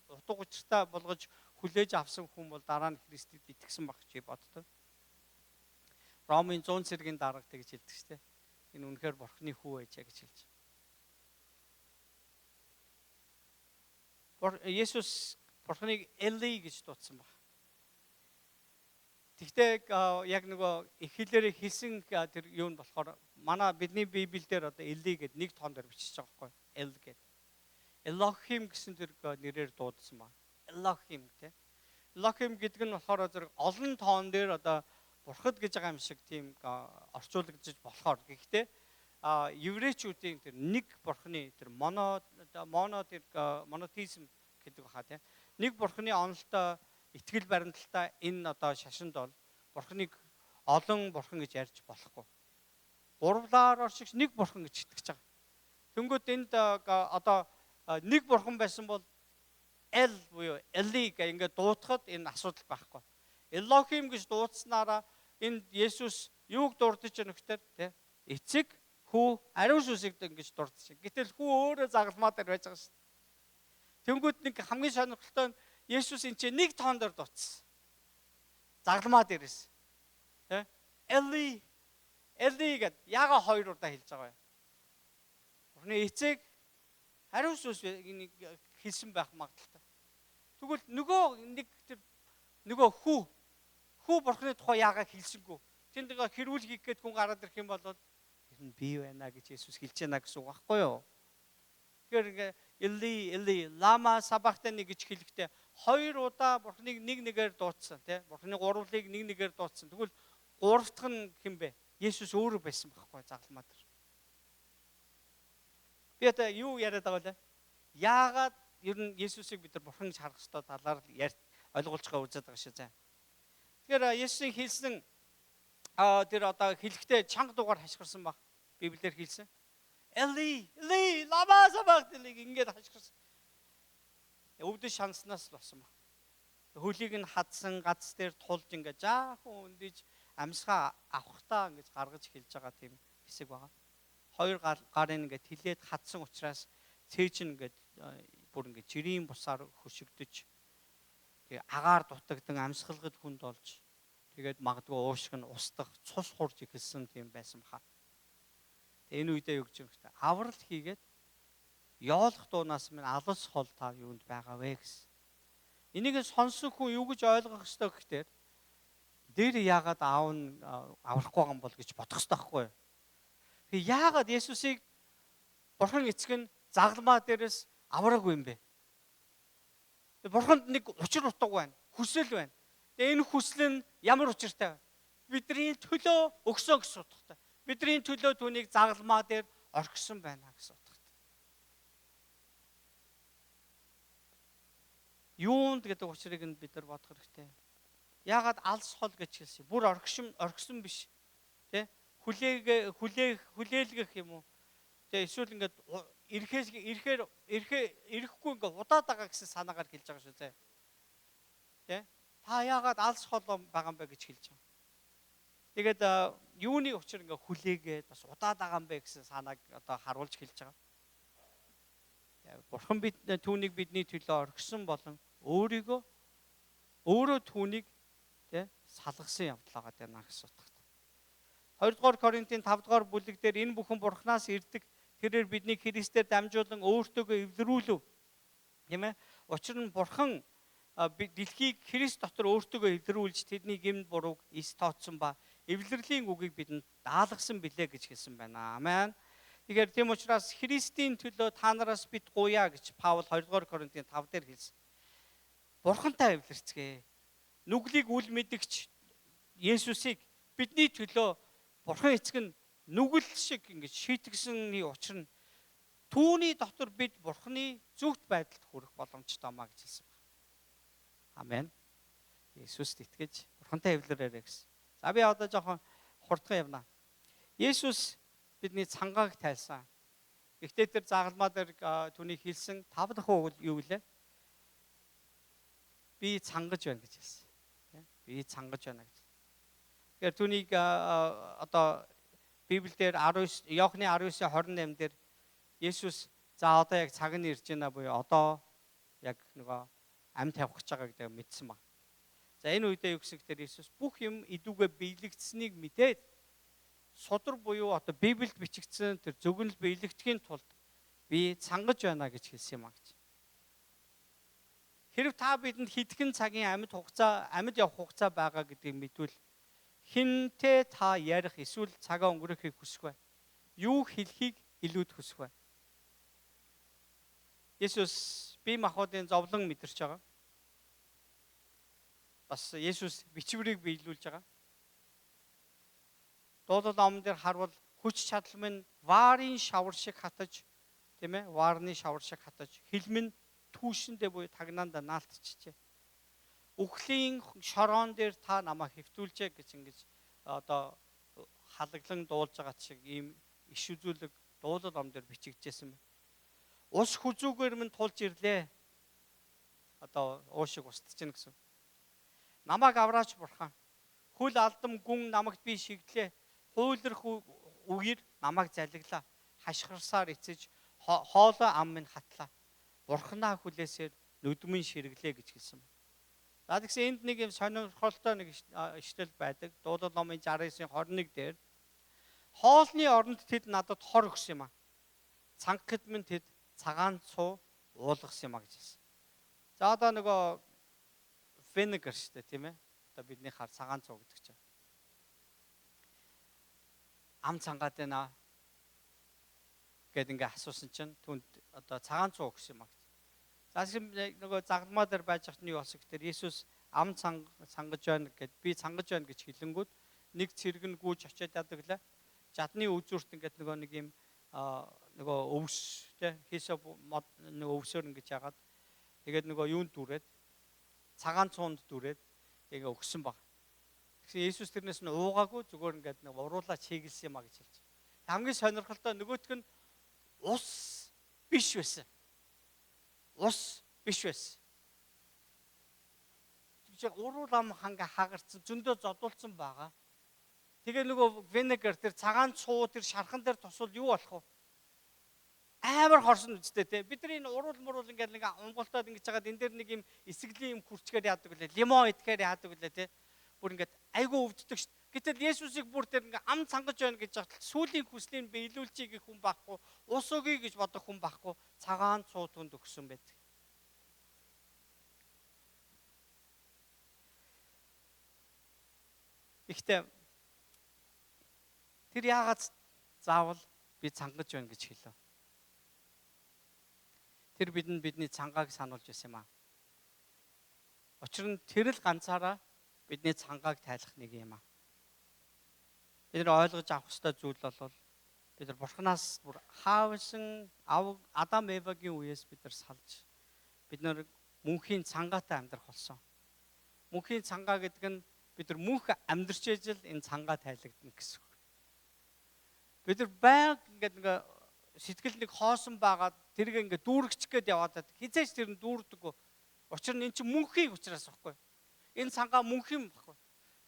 утга учиртай болгож хүлээж авсан хүн бол дараа нь Христэд итгэсэн баг чи боддог. Ромын 100 цэргийн дарга тэгж хэлдэг шүү дээ. Энэ үнэхээр бурхны хүү байжаа гэж хэлж. Есүс бурхныг Эли гэж дуудсан баг. Тэгтээ яг нөгөө их хэлээр хэлсэн тэр юу нь болохоор манай бидний Библиэлд одоо Эли гэдэг нэг тоон дээр бичиж байгаа байхгүй. Эл гэдэг. Элохим гэсэн тэр нэрээр дуудсан баг. Элохим те. Элохим гэдэг нь болохоор зэрэг олон тоон дээр одоо бурхад гэж байгаа юм шиг тийм орчуулагдаж болохоор. Гэхдээ еврейчүүдийн тэр нэг бурхны тэр монотеизм гэдэг баха тийм нэг бурхны онолтой итгэл баримталтай энэ одоо шашинд бол бурхныг олон бурхан гэж ярьж болохгүй. Гурвлаар оршигч нэг бурхан гэж итгэж байгаа. Тэнгүүд энд одоо нэг бурхан байсан бол Эл буюу Эли гэх ингээд дуудахад энэ асуудал байхгүй. Элохим гэж дуудснараа энд Есүс юуг дурдж байгаа нөхдөр тийм эцэг хүү ариун сүнсийг ингэж дурдж байна. Гэтэл хүү өөрөө загалмаа дээр байж байгаа шүү. Тэнгүүд нэг хамгийн сонирхолтой нь Есүс энэ чинь нэг тоон дээр дуудсан. Загалмаа дээрээс. Тэ? Эли гэд яга хоёр удаа хэлж байгаа юм. Бурхны эцэг ариун сүнс хэлсэн байх магадaltaй. Тэгвэл нөгөө хүү бурхны тухай яагаад хэлсэнгүй? Тэнд хэрүүл хийх гээд хүн гараад ирэх юм бол энэ би байна гэж Есүс хэлж байна гэсэн үг байхгүй юу? Тэгэхээр ингээ Эли лама сабахтани гэж хэлэхдээ 2 удаа Бурхныг нэг нэгээр дуудсан тий. Бурхны гурвлыг нэг нэгээр дуудсан. Тэгвэл гурав дахь нь хэн бэ? Есүс өөрөө байсан байхгүй загалмаа дээр. Би одоо юу яриад байгаа вэ? Яагаад ер нь Есүсийг бид нар Бурхан гэж харах ёстой талаар ойлгуулж байгаа үзээд байгаа шүү зэ. Тэгэхээр Есүсийн хэлсэн тэр одоо хэлэхдээ чанга дугаар хашгирсан баг. Библиэр хэлсэн. Эли лама сабахтани ингээд хашгирсан. Өвдөж шанснаас л болсон баг. Хөлийг нь хадсан гац дээр тулж ингээд жаахан өндөж амьсгаа авахтаа ингэж гаргаж хэлж байгаа тийм хэсэг байгаа. 2 гарын ингээд хилээд хадсан учраас цээж нь ингээд бүр ингээд жирийн бусаар хөшигдөж тэгээ агаар дутагдан амьсгалгад хүнд болж тэгээд магадгүй уушиг нь устдах цус хурж ихэлсэн тийм байсан баха. Тэгээ энэ үедээ юу гэж юм бэ? Аврал хийгээд ёолох дуунаас минь алс хол та юунд байгаа вэ гэсэн. Энийг сонсон хүн юу гэж ойлгох ёстой гэхээр дээр яагаад аав нь аврахгүй байгаа юм бол гэж бодох ёстой байхгүй юу? Тэгээ яагаад Есүсийг Бурхан эцэг нь загалмаа дээрээс авраагүй юм бэ? Бурханд нэг учир утга байна, хүсэл байна. Тэгээ энэ хүсэл нь ямар учиртай вэ? Бидний төлөө өгсөн гэсэн утгатай. Бидний төлөө түүнийг загалмаа дээр орхисон байна гэсэн утгатай. Юунд гэдэг учрыг нь бид нар бодох хэрэгтэй. Яагаад алс хол гэж хэлсэн? Бүр орхисон биш. Тэ? Хүлээлгэх юм уу? Тэ эсвэл ингээд ирэхгүй ингээд удаад байгаа гэсэн санаагаар хэлж байгаа шүү зэ. Тэ? Та яагаад алс хол байгаа юм бэ гэж хэлж байгаа. Тэгээд юуны учир ингээ хүлээгээд бас удаад байгаа юм бэ гэсэн санааг одоо харуулж хэлж байгаа. Бурхан түүнийг бидний төлөө орхисон болон өөрөө түүнийг салгасан явдал байгаа даа гэсэн утгатай. 2 дугаар Коринтын 5 дугаар бүлэг дээр энэ бүхэн Бурханаас ирдэг. Тэрээр бидний Христээр дамжуулан өөртөөгөө эвлэрүүлв. Тийм ээ? Учир нь Бурхан дэлхийг Христ дотор өөртөөгөө эвлэрүүлж тэдний гэмт бурууг эс тооцсон ба эвлэрлийн үгийг бидэнд даалгасан билээ гэж хэлсэн байна. Амен. Тэгэхээр тийм учраас Христийн төлөө та нараас бид гуяа гэж Паул 2 дугаар Коринтын 5 дээр хэлсэн. Бурхантай эвлэрцгээе. Нүглийг үл мэдгч Есүсийг бидний төлөө Бурхан эцэг нь нүгэл шиг ингэж шийтгсэний учир нь түүний дотор бид Бурханы зөвхт байдалд хүрэх боломжтой маа гэж хэлсэн байна. Амен. Есүст итгэж Бурхантай эвлэрээрэй гэсэн. За би одоо жоохон хурдхан явна. Есүс бидний цангааг тайлсан. Гэхдээ тэр загалмаа дээр түүний хэлсэн 5 дахь үг юу вэ? Би цангаж байна гэж хэлсэн. Би цангаж байна гэж. Тэгэхээр түүнийг одоо Библиэлд 19 Иохны 19:28 дээр Есүс за одоо яг цаг нь ирж байна буюу одоо яг нөгөө амьд тавих гэж байгаа гэдэг мэдсэн баг. За энэ үедээ юу гэсэн гэхээр Есүс бүх юм идүүгээ биелэгдсэнийг мэдээд судар буюу одоо Библиэд бичигдсэн тэр зөвгөнөл биелэгдэхийн тулд би цангаж байна гэж хэлсэн юм а гэж. Хэрв та бидэнд хэдхэн цагийн амьд явах хугацаа байгаа гэдгийг мэдвэл хинтээ та ярих эсвэл цагаа өнгөрөхийг хүсэх вэ? Юу хэлхийг илүүд хүсэх вэ? Есүс бие махбодын зовлон мэдэрч байгаа. Бас Есүс бичвэрийг биелүүлж байгаа. Дуулал номон дээр харвал хүч чадал минь ваарын шавар шиг хатаж, тийм ээ? Ваарны шавар шиг хатаж, хилмэн түүшэндээ буюу тагнаанда наалтчихжээ. Үхлийн шороон дээр та намайг хэвтүүлжээ гэж ингэж одоо халаглан дуулж байгаа шиг ийм иш үзүүлэг дуулал ном дээр бичигдсэн байна. Ус хүзүүгээр минь тулж ирлээ. Одоо уушиг устчихна гэсэн. Намайг авраач Бурхан. Хөл алдам гүн намайг би шигдлээ. Хуйлрах үгээр намайг залглаа. Хашгирсаар эцэж хоолой ам минь хатлаа. Бурханаа хүлээсээр нүдмэн ширэглээ гэж хэлсэн байна. За тэгсэн энд нэг юм сонирхолтой нэг ишлэл байдаг. Дуулал номын 69:21 дээр хоолны оронд тэд надад хор өгсөн юм а. Цангахд минь тэд цагаан цуу уулгасан юм а гэж хэлсэн. За одоо нөгөө vinegar шүү дээ, тийм ээ. Одоо бидний хар цагаан цуу гэдэг чинь. Ам цангаад байна. гэд ингээ асуусан чинь түнд одоо цагаан цуу өгсөн юм аа. За нөгөө загламаа дээр байж хат нь юу болсон гэхээр Есүс ам цангаж байна гэд би цангаж байна гэж хэлэнгүүт нэг цэрэг нь гүйж очиад яадаг лээ. Жадны үзүүрт ингээд нөгөө нэг юм нөгөө өвс тий хийсэ нөгөө өвсөөр ингэж яагаад тэгээд нөгөө юунд дүрээд цагаан цуунд дүрээд тэгээ өгсөн баг. Тэгсэн Есүс тэрнээс нь уугаагүй зүгээр ингээд нэг уруулаа чиглэсэн юм а гэж хэлж. Хамгийн сонирхолтой нөгөөх нь ус биш байсан. Ус биш байсан. Тэгж уруулам ханга хагарсан зөндөө зодуулсан байгаа. Тэгээ нөгөө винегар тэр цагаан цуу тэр шархан дээр тусвал юу болох вэ? Амар хорсон үстэй те. Бид нар энэ уруул ингээд нэг унголтоод ингэж хагаад энэ дээр нэг юм эсглийн юм хүрчгээр яадаг үлээ. Лимон идэхээр яадаг үлээ те. Бүр ингээд айгүй өвддөг шүү. Гэтэл Есүсийг бүр тэр ингээд ам цангаж байна гэж хахад сүүлийн хүслийг биелүүлчихийг хүн байхгүй. Ус өгье гэж бодох хүн байхгүй. Цагаан цуу түнд өгсөн байдаг. Ихтэй тэр яагаад заавал би цангаж байна гэж хэлв. Тэр бидний цангааг сануулж байсан юм аа. Учир нь тэр л ганцаараа бидний цангааг тайлах нэг юм аа. Бид нар ойлгож авах ёстой зүйл бол бид нар Бурханаас бүр хаавсан Адам Евагийн үеэс бид нар салж бид нар мөнхийн цангаатай амьдрах болсон. Мөнхийн цангаа гэдэг нь бид нар мөнх амьдрч ижил энэ цангаа тайлагдана гэсэн. Бид нар байг ингээд нэг сэтгэл нэг хоосон байгаад тэрийг ингээд дүүргэж гээд яваад хизээч тэр нь дүүрдэггүй. Учир нь эн чинь мөнхийн учраас байхгүй. Энэ цангаа мөнхийн байхгүй.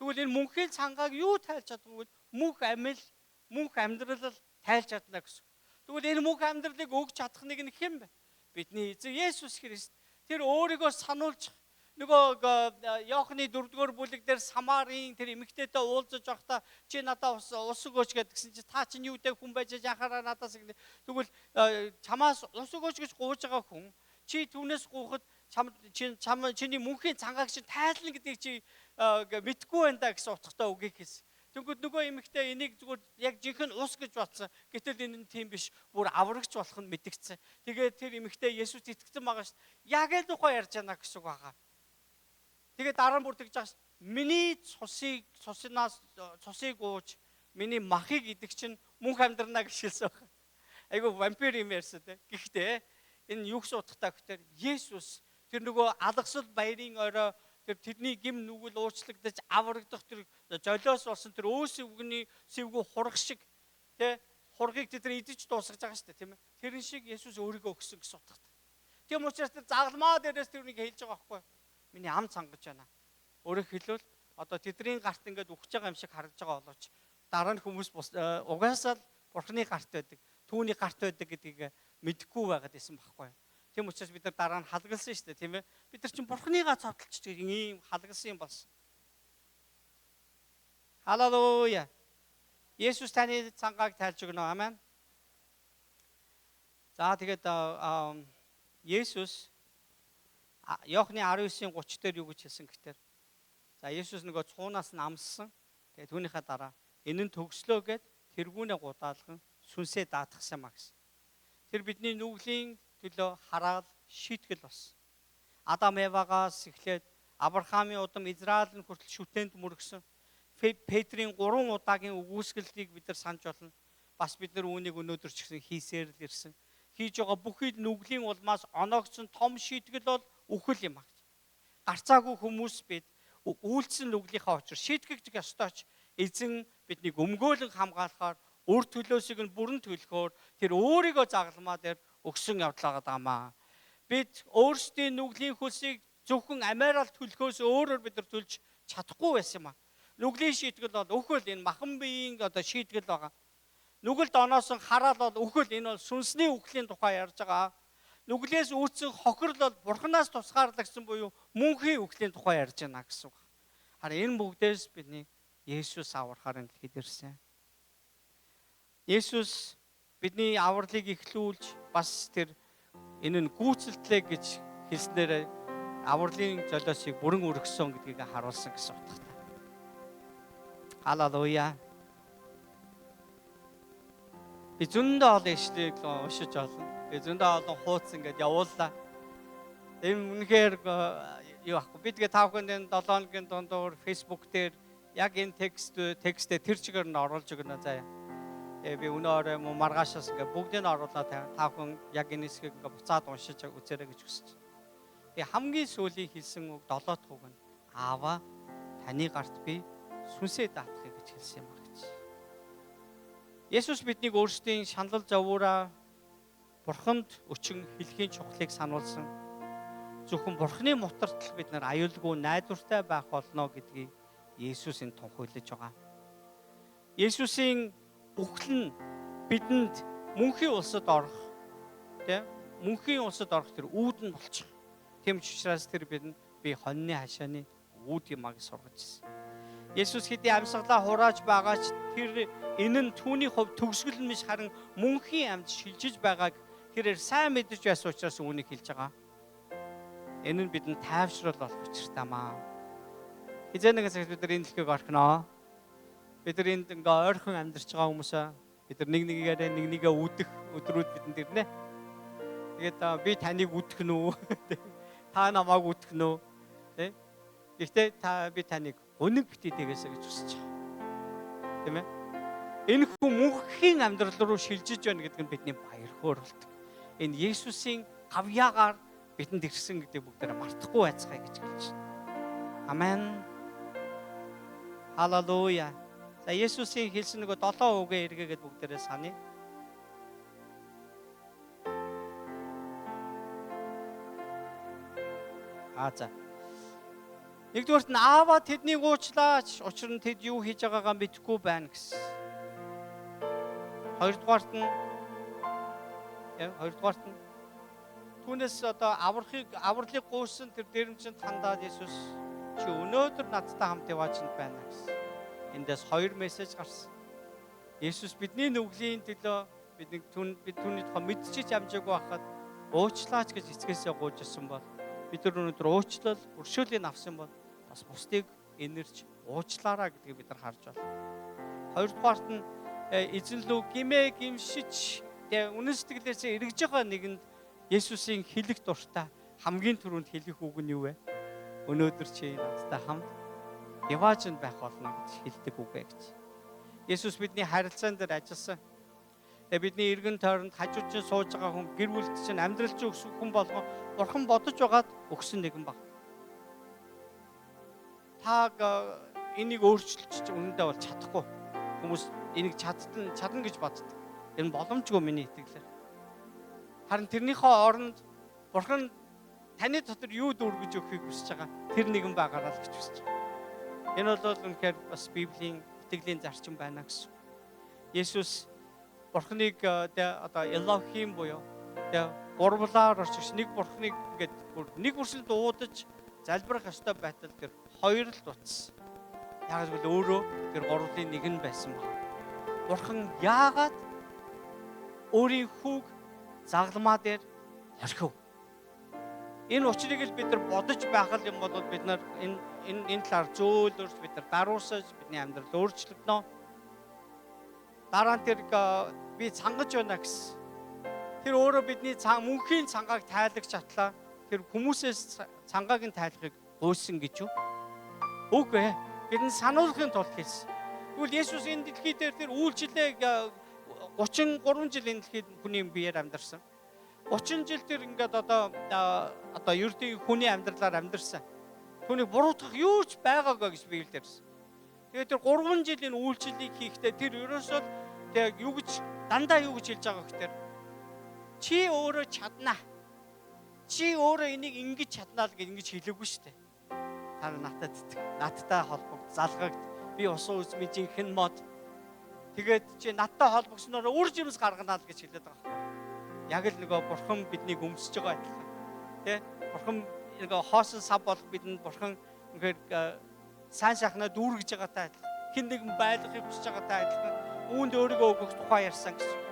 Тэгвэл энэ мөнхийн цангааг юу тайлж чадахгүй мөнх амил, мөнх амьдрал тайлж чадна гэсэн. Тэгвэл энэ мөнх амьдралыг өгч чадах нэг нь хэн бэ? Бидний эзэн Есүс Христ. Тэр өөрийгөө сануулж нөгөө Иохны 4-р бүлэг дээр Самарын тэр эмэгтэйтэй уулзаж байхдаа чи надад ус өгөөч гэдгсэн чи та чинь юу дээ хүн байж яхаараа надаас ингэ. Тэгвэл чамаас ус өгөөч гэж гууж байгаа хүн чи түүнээс гуйхад чиний мөнхийн цангааг чинь тайлна гэдгийг чи мэдгүй байна да гэсэн утгатай үгийг хэлсэн. Тэгвэл нөгөө эмэгтэй энийг зүгээр яг жинхэнэ ус гэж бодсон. Гэтэл энэ нь тийм биш. Бүр аврагч болох нь мэдгдсэн. Тэгээд тэр эмэгтэй Есүст итгэсэн байгаа шүү. Яг л тухай ярьж байна гэсэн үг байгаа. Тэгээд дараа нь бүр тэгж байгаа шүү. Миний цусыг ууж миний махыг идэх чинь мөнх амьдрнаа гэж хэлсэн байна. Айгу вампир юм ярьсан те. Гэхдээ энэ юу гэсэн утгатай гэхээр Есүс тэр нөгөө алгасал баярын орой тэр тэдний гим нүгэл уучлагдаж аврагдах тэр золиос болсон тэр өөс өвгний сэвгүү хурах шиг тэ хургийг тэд нар идэж дуусгаж байгаа шүү дээ тийм ээ. Тэрэн шиг Есүс өөрийгөө өгсөн гэсэн утгатай. Тийм учраас тэр загламаа дээрээс тэрнийг хэлж байгаа байхгүй. Миний ам цангаж байна. Өөрөөр хэлбэл одоо тэдний гарт ингээд үхэж байгаа юм шиг харагдаж байгаа боловч дараа нь хүмүүс угаасаа л Бурхны гарт байдаг. Түүний гарт байдаг гэдгийг мэдэхгүй байгаад исэн байхгүй. Тийм учраас бид нар дараа нь халгалсан шүү дээ тийм ээ. Бид нар чинь Бурхныгаа цовдлж ийм халгалсан юм болсон. Халелуя. Есүс таны цангааг тайлж өгнө. Амен. За тэгээд Есүс Иохны 19:30 дээр юу гэж хэлсэн гэхээр за Есүс нөгөө цуунаас нь амссан. Тэгээд түүнийхээ дараа энэ нь төгслөө гэд тэргүүнээ гудаалган сүнсээ даатгсан маа гэсэн. Тэр бидний нүглийн төлөө хараал шийтгэл болсон. Адам Евагаас эхлээд Авраамийн удам Израилийн хүртэл шүтээнд мөргсөн. Петрийн 3 удаагийн үгүйсгэлтийг бид нар санаж болно. Бас бид нар үүнийг өнөөдөр ч гэсэн хийсээр л ирсэн. Хийж байгаа бүхий нүглийн улмаас оногдсон том шийтгэл бол үхэл юм аа. Гарцаагүй хүмүүс бид үйлцэн нүглийнхаа учир шийтгэгдэх ёстойч эзэн биднийг өмгөөлөн хамгаалахаар үр төлөөсийг нь бүрэн төлөхөөр тэр өөрийгөө загламаа дээр өгсөн явдлаа гаамаа. Бид өөрсдийн нүглийн хөлсийг зөвхөн амиарал төлөхөөс өөрөөр бид нар төлж чадахгүй байсан юм аа. Нүглийн шийтгэл бол үхэл энэ махан биеийн одоо шийтгэл байгаа. Нүгэлд оноосон хараал бол үхэл энэ бол сүнсний үхлийн тухай ярьж байгаа. Нүглээс үүссэн хохирол бол Бурханаас тусгаарлагдсан буюу мөнхийн үхлийн тухай ярьж байна гэсэн үг. Харин энэ бүгдээс бидний Есүс аврахаар илэрсэн. Есүс бидний авралыг эхлүүлж бас тэр энэ нь гүйцэлтлээ гэж хэлснээр авралын золиосыг бүрэн өргөсөн гэдгийг харуулсан гэсэн утгатай. Халелуя. Би зөндөө олон ишлэгийг уншиж олно. Би зөндөө олон хуудас ингээд явууллаа. Энэ үнэхээр юу ахгүй. Би тэгээ та бүхэнд 7 хоногийн дундуур Facebook дээр яг энэ текстээ тэр чигээр нь оруулж өгнө заяа. Би өнөөрөө маргаашаас ингээд бүгдийг нь оруулаад та бүхэн яг энэ хэсгийг ингээд буцаад уншиж үзээрэй гэж хүсэж байна. Тэгээ хамгийн сүүлийн хэлсэн үг 7 дахь үг нь Аава таны гарт би сүнсээ даатахыг гэж хэлсэн юм байна гэж. Есүс биднийг өөрсдийн шаналл завуураа Бурханд өчин хэлхийн чухлыг сануулсан. Зөвхөн Бурханы мутартал бид нар аюулгүй найдвартай байх болно гэдгийг Есүс энэ тунхаглаж байгаа. Есүсийн бүхэл нь бидэнд мөнхийн улсад орох, тийм мөнхийн улсад орох тэр үүд нь болчих. Тэм учраас тэр бидэнд би хоньны хашааны үүд юм аа гэж сургаж ирсэн. Есүс хэдий амьсгалаа хурааж байгаа ч тэр энэ нь түүний хувь төгсгөл нь биш харин мөнхийн амьд шилжиж байгааг тэрээр сайн мэдэж байсан учраас үүнийг хэлж байгаа. Энэ нь бидэнд тайвшрал болох учиртай маа. Хизээ нэгэн цагт бид нар энэ дэлхийг орхино. Бид нар энд ингээ ойрхон амьдарч байгаа хүмүүсээ бид нар нэг нэгээ үдэх өдрүүд бидэнд ирнэ. Тэгээд би таныг үдэх нү? Та намайг үдэх нү? Тэ? Гэхдээ би таныг өнөг битээгээсэ гэж хүсэж байгаа. Тийм ээ? Энэ хүн мөнхийн амьдрал руу шилжиж байна гэдэг нь бидний баяр хөөрөлт. Энэ Есүсийн гавьяагаар бидэнд ирсэн гэдэг бүгдээрээ мартахгүй байцгаая гэж хэлж байна. Амен. Халелуя. За Есүсийн хэлсэн нөгөө 7 үгээ эргээгээд бүгдээрээ саний. За. Нэгдүгээрт нь Аава тэднийг уучлаач. Учир нь тэд юу хийж байгаагаа мэдэхгүй байна гэсэн. Хоёрдугаарт нь түүнээс одоо авралыг гуйсан тэр дэрэмчэнд хандаад Есүс чи өнөөдөр надтай хамт яваач байна гэсэн. Эндээс 2 мессеж гарсан. Есүс бидний нүглийн төлөө бид түүний тухай мэдчихэж амжаагүй байхад уучлаач гэж эцгээсээ гуйж ирсэн бол бид өнөөдөр уучлал өршөөлийн авсан бол бас бусдыг энэрч уучлаараа гэдгийг бид нар харж байна. Хоёрдугаарт нь эзэн лүү гимээ гимшиж үнэн сэтгэлээсээ эргэж байгаа нэгэнд Есүсийн хэлэх дуртай хамгийн түрүүнд хэлэх үг нь юу вэ? Өнөөдөр чи надтай хамт яваач байх болно гэж хэлдэг үг ээ гэж. Есүс бидний харилцаан дээр ажилласан. Бидний эргэн тойронд хажууд чинь сууж байгаа хүн гэр бүлд чинь амьдрал чинь өсөх хүн болгон Бурхан бодож байгаад өгсөн нэгэн баг. Та энийг өөрчилж үнэндээ бол чадахгүй. Хүмүүс энийг чадна гэж боддог. Энэ боломжгүй миний итгэлээр. Харин тэрнийхээ оронд Бурхан таны дотор юу дүүргэж өгөхийг хүсэж байгаа. Тэр нэгэн байгаараа л гэж хүсэж байгаа. Энэ бол үнэхээр бас Библийн итгэлийн зарчим байна гэсэн. Есүс Бурханыг одоо Элохим буюу гурвлаар орчиж нэг Бурханыг ингээд нэг бүрсэлд уудаж залбирах ёстой байтал тэр хоёр л дутсан. Яг л өөрөө тэр гурвлын нэг нь байсан баг. Бурхан яагаад өөрийн хүүг загламаа дээр орхив? Энэ учрыг л бид нар бодож байх юм бол бид нар энэ талаар зөөлөрч бид нар даруусаж бидний амьдрал өөрчлөгдөнө. Дараа нь тэр би цангаж байна гэсэн. Тэр өөрөө бидний мөнхийн цангааг тайлагч атлаа. Тэр хүмүүсээс цангааг нь тайлахыг гуйсан гэж юу? Үгүй ээ. Бидний сануулгын тулд хэлсэн. Тэгвэл Есүс энэ дэлхий дээр тэр үйлчлээ 33 жил энэ дэлхийд хүний биеэр амьдарсан. 30 жил тэр ингээд одоо ердийн хүний амьдралаар амьдарсан. Түүнийг буруутгах юу ч байгаагүй гэж Библиэлд ирсэн. Тэгээд тэр 3 жилийн үйлчлэлийг хийхдээ тэр ерөөсөө тэг юу гэж дандаа юу гэж хэлж байгаа гэхээр чи өөрөө чаднаа. Чи өөрөө энийг ингэж чаднаа л гэж ингэж хэлээгүй шүү дээ. Та надтай холбогд залгагд би усан үзмийн жинхэнэ мод. Тэгээд чи надтай холбогсноор үр жимс гаргана л гэж хэлээд байгаа. Яг л нөгөө Бурхан биднийг өмсөж байгаа адилхан. Тэ? Бурхан нөгөө хоосон сав болох бидэнд Бурхан үнэхээр сайн сайхнаа дүүргэж байгаатай адилхан. Хэн нэгэн байлгахыг хүсэж байгаатай адилхан. Үүнд өөрийгөө өгөх тухай ярьсан гэсэн.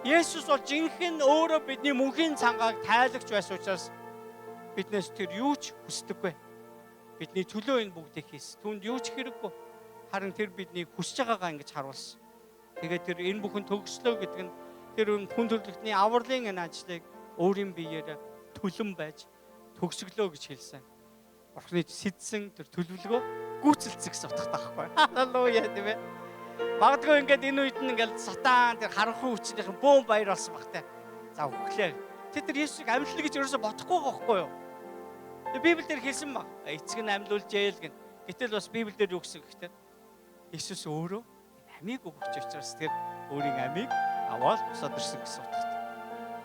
Есүс бол жинхэнэ өөрөө бидний мөнхийн цангааг тайлагч байсан учраас биднээс тэр юу ч хүсдэггүй. Бидний төлөө энэ бүгдийг хийсэн. Түүнд юу ч хэрэггүй. Харин тэр бидний хүсэж байгаагаа ингэж харуулсан. Тэгээд тэр энэ бүхэн төгслөө гэдэг нь тэр хүн төрөлхтний авралын энэ ажлыг өөрийн биеэр төлөн байж төгсгөлөө гэж хэлсэн. Бурхны сэдсэн тэр төлөвлөгөө гүйцэлцэх гэсэн утгатай байхгүй. Халелуя тийм ээ. Магадгүй ингээд энэ үед нь ингээд сатан тэр харанхуй хүчнийхэн бөөн баяр болсон багтай. За өглөө. Тэр Есүсийг амьдлаа гэж ерөөсө бодохгүй байхгүй юу? Тэгээ Библиэлд хэлсэн баг. Эцэг нь амьлуулж яэл гэн. Гэтэл бас Библиэлд юу гэсэн гэхтэй? Есүс өөрөө амийг өгч учраас тэр өөрийн амийг аваад босоод ирсэн гэсэн утгатай.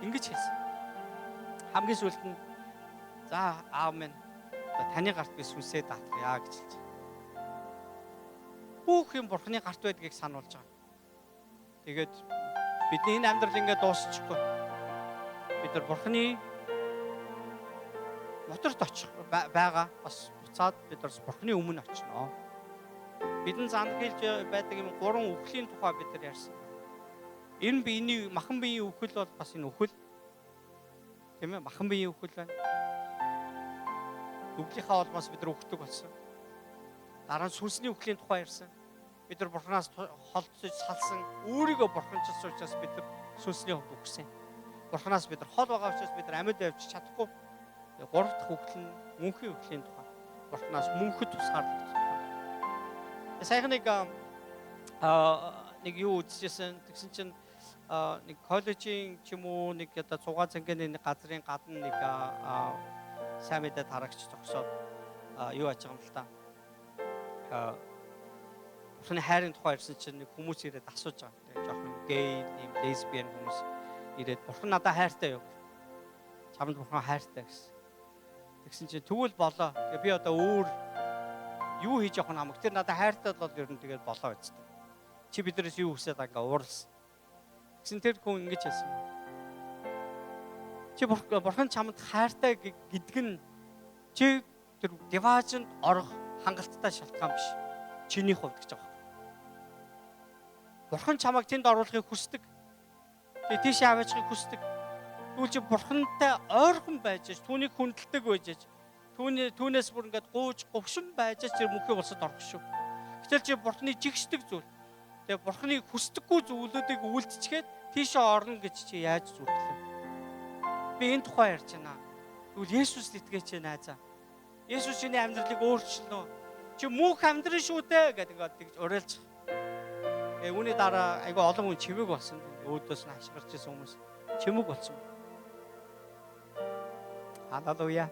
Ингэж хэлсэн. Хамгийн сүүлд нь за аамен. Таны гарт би сүнсээ даатгая гэж хэлж. Бүх юм Бурхны гарт байдгийг сануулж байгаа. Тэгээд бидний энэ амьдрал ингээд дуусчихгүй. Бид нар Бурхны моторт очих байгаа бас буцаад бид нар Бурхны өмнө очино. Бидэн занхилж байдаг юм 3 үхлийн тухай бид нар ярьсан. Энэ биений махан биеийн үхэл бол бас энэ үхэл. Тийм ээ, махан биеийн үхэл байна. Үхлийнхаа холбоос бид нар үхдэг болсон. Дараа нь сүнсний үхлийн тухай ярьсан. Бид нар Бурханаас холдсож салсан, өөрийгөө бурханчилсан учраас бид нар сүнсний хувьд үхсэн. Бурханаас бид нар хол байгаа учраас бид нар амьд явж чадахгүй. 3 дахь үхэл нь мөнхийн үхлийн тухай. Бурханаас мөнхөд тусгаарлагдсан. Саяхан нэг юу үзчихсэн. Тэгсэн чинь нэг коллежийн ч юм уу нэг одоо цугаа цангийн нэг газрын гадна нэг сайн мэдээ тарагч зогсоод юу аж байгаа юм л та. Бурхны хайрын тухай ярьсан чинь нэг хүмүүс ирээд асууж байгаа. Тэгээ жоохон гей, нэм лесбиан хүмүүс ирээд Бурхан надад хайртай юу? Чамд Бурхан хайртай гэсэн. Тэгсэн чинь тэгвэл болоо. Тэгээ би одоо өөр юу хийж явах нь хамаг. Тэр надад хайртай бол ер нь тэгээд болоо гэж. Чи биднээс юу хүсээд байгаа ингээ ууралсан. Тэгсэн тэр хүн ингэж хэлсэн. Чи Бурхан чамд хайртай гэдэг нь чи тэр диваажинд орох хангалттай шалтгаан биш. Чиний хувьд гэж байгаа. Бурхан чамайг тэнд оруулахыг хүсдэг. Тэгээ тийшээ аваачхыг хүсдэг. Тэгвэл чи Бурхантай ойрхон байж, түүнийг хүндэлдэг байж, түүнээс бүр ингээд гууж говшин байж тэр мөнхийн улсад орох шүү. Гэтэл чи Бурханы жигшдэг зүйл. Тэгээ Бурханы хүсдэггүй зүйлүүдийг үйлдчихээд тийшээ орно гэж чи яаж зүрхлээ? Би энэ тухай ярьж байна. Тэгвэл Есүст итгэж найзаа. Есүс чиний амьдралыг өөрчлөнө. Чи мөнх амьдрын шүү дээ гэдэг ингээд тэгж уриалж. Үүний дараа айгүй олон хүн чимэг болсон. Өөдөөс нь хашгирч ирсэн хүмүүс чимэг болсон. Халелуя.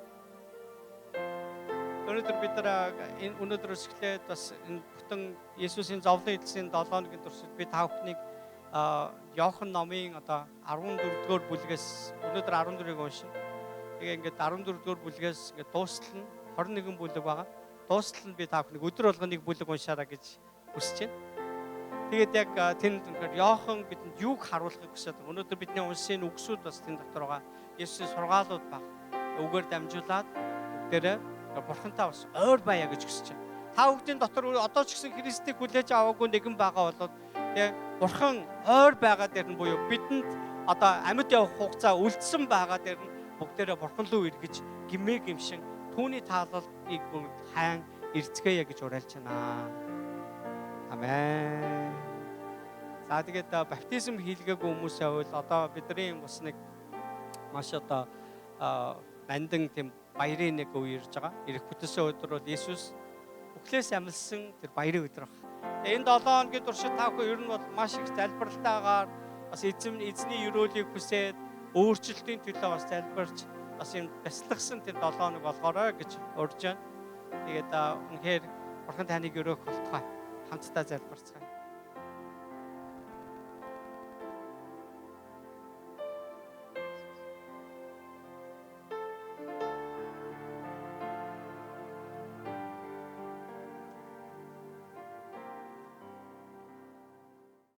Өнөөдөр бид нар өнөөдрөөс эхлээд бас энэ бүтэн Есүсийн зовлон эдэлсийн 7 хоногийн туршид би та бүхнийг Иохан номын одоо 14-р бүлгээс өнөөдөр 14-ийг уншина. Тэгээ ингээд 14-р бүлгээс ингээд дуустал нь 21 бүлэг байгаа. Дуустал нь би та бүхнийг өдөр болгоныг бүлэг уншаарай гэж хүсэж байна. Тэгээд яг тэнд Иохан бидэнд юуг харуулахыг хүсэж байгаа. Өнөөдөр бидний уншсан үгсүүд бас тэнд дотор байгаа. Есүсийн сургаалууд баг. Үгээр дамжуулаад бүгдээрээ Бурхантай бас ойр байя гэж хүсэж байна. Та бүгдийн дотор одоо ч гэсэн Христийг хүлээж аваагүй нэгэн байгаа болоод тэгээ Бурхан ойр байгаа дээр нь буюу бидэнд одоо амьд явах хугацаа үлдсэн байгаа дээр нь бүгдээрээ Бурхан руу эргэж гимээ гимшин түүний тааллыг хайн эрцгээе гэж уриалж байна. Амен. За тэгээд баптизм хийлгээгүй хүмүүсээ бол одоо бидний бас нэг маш одоо мандан тийм баярын нэг үе ирж байгаа. Ирэх бүтээсэн өдөр бол Есүс үхлээс амьлсан тэр баярын өдөр баг. Энэ 7 хоногийн туршид та бүхэн ер нь бол маш их залбиралтайгаар бас эзний өрөөлийг хүсээд өөрчлөлтийн төлөө бас залбирч бас юм бясалгасан тэр 7 хоног болгоорой гэж урьж байна. Тэгээд үнэхээр Бурхан таныг өрөөх болтугай хамтдаа залбирцгаая.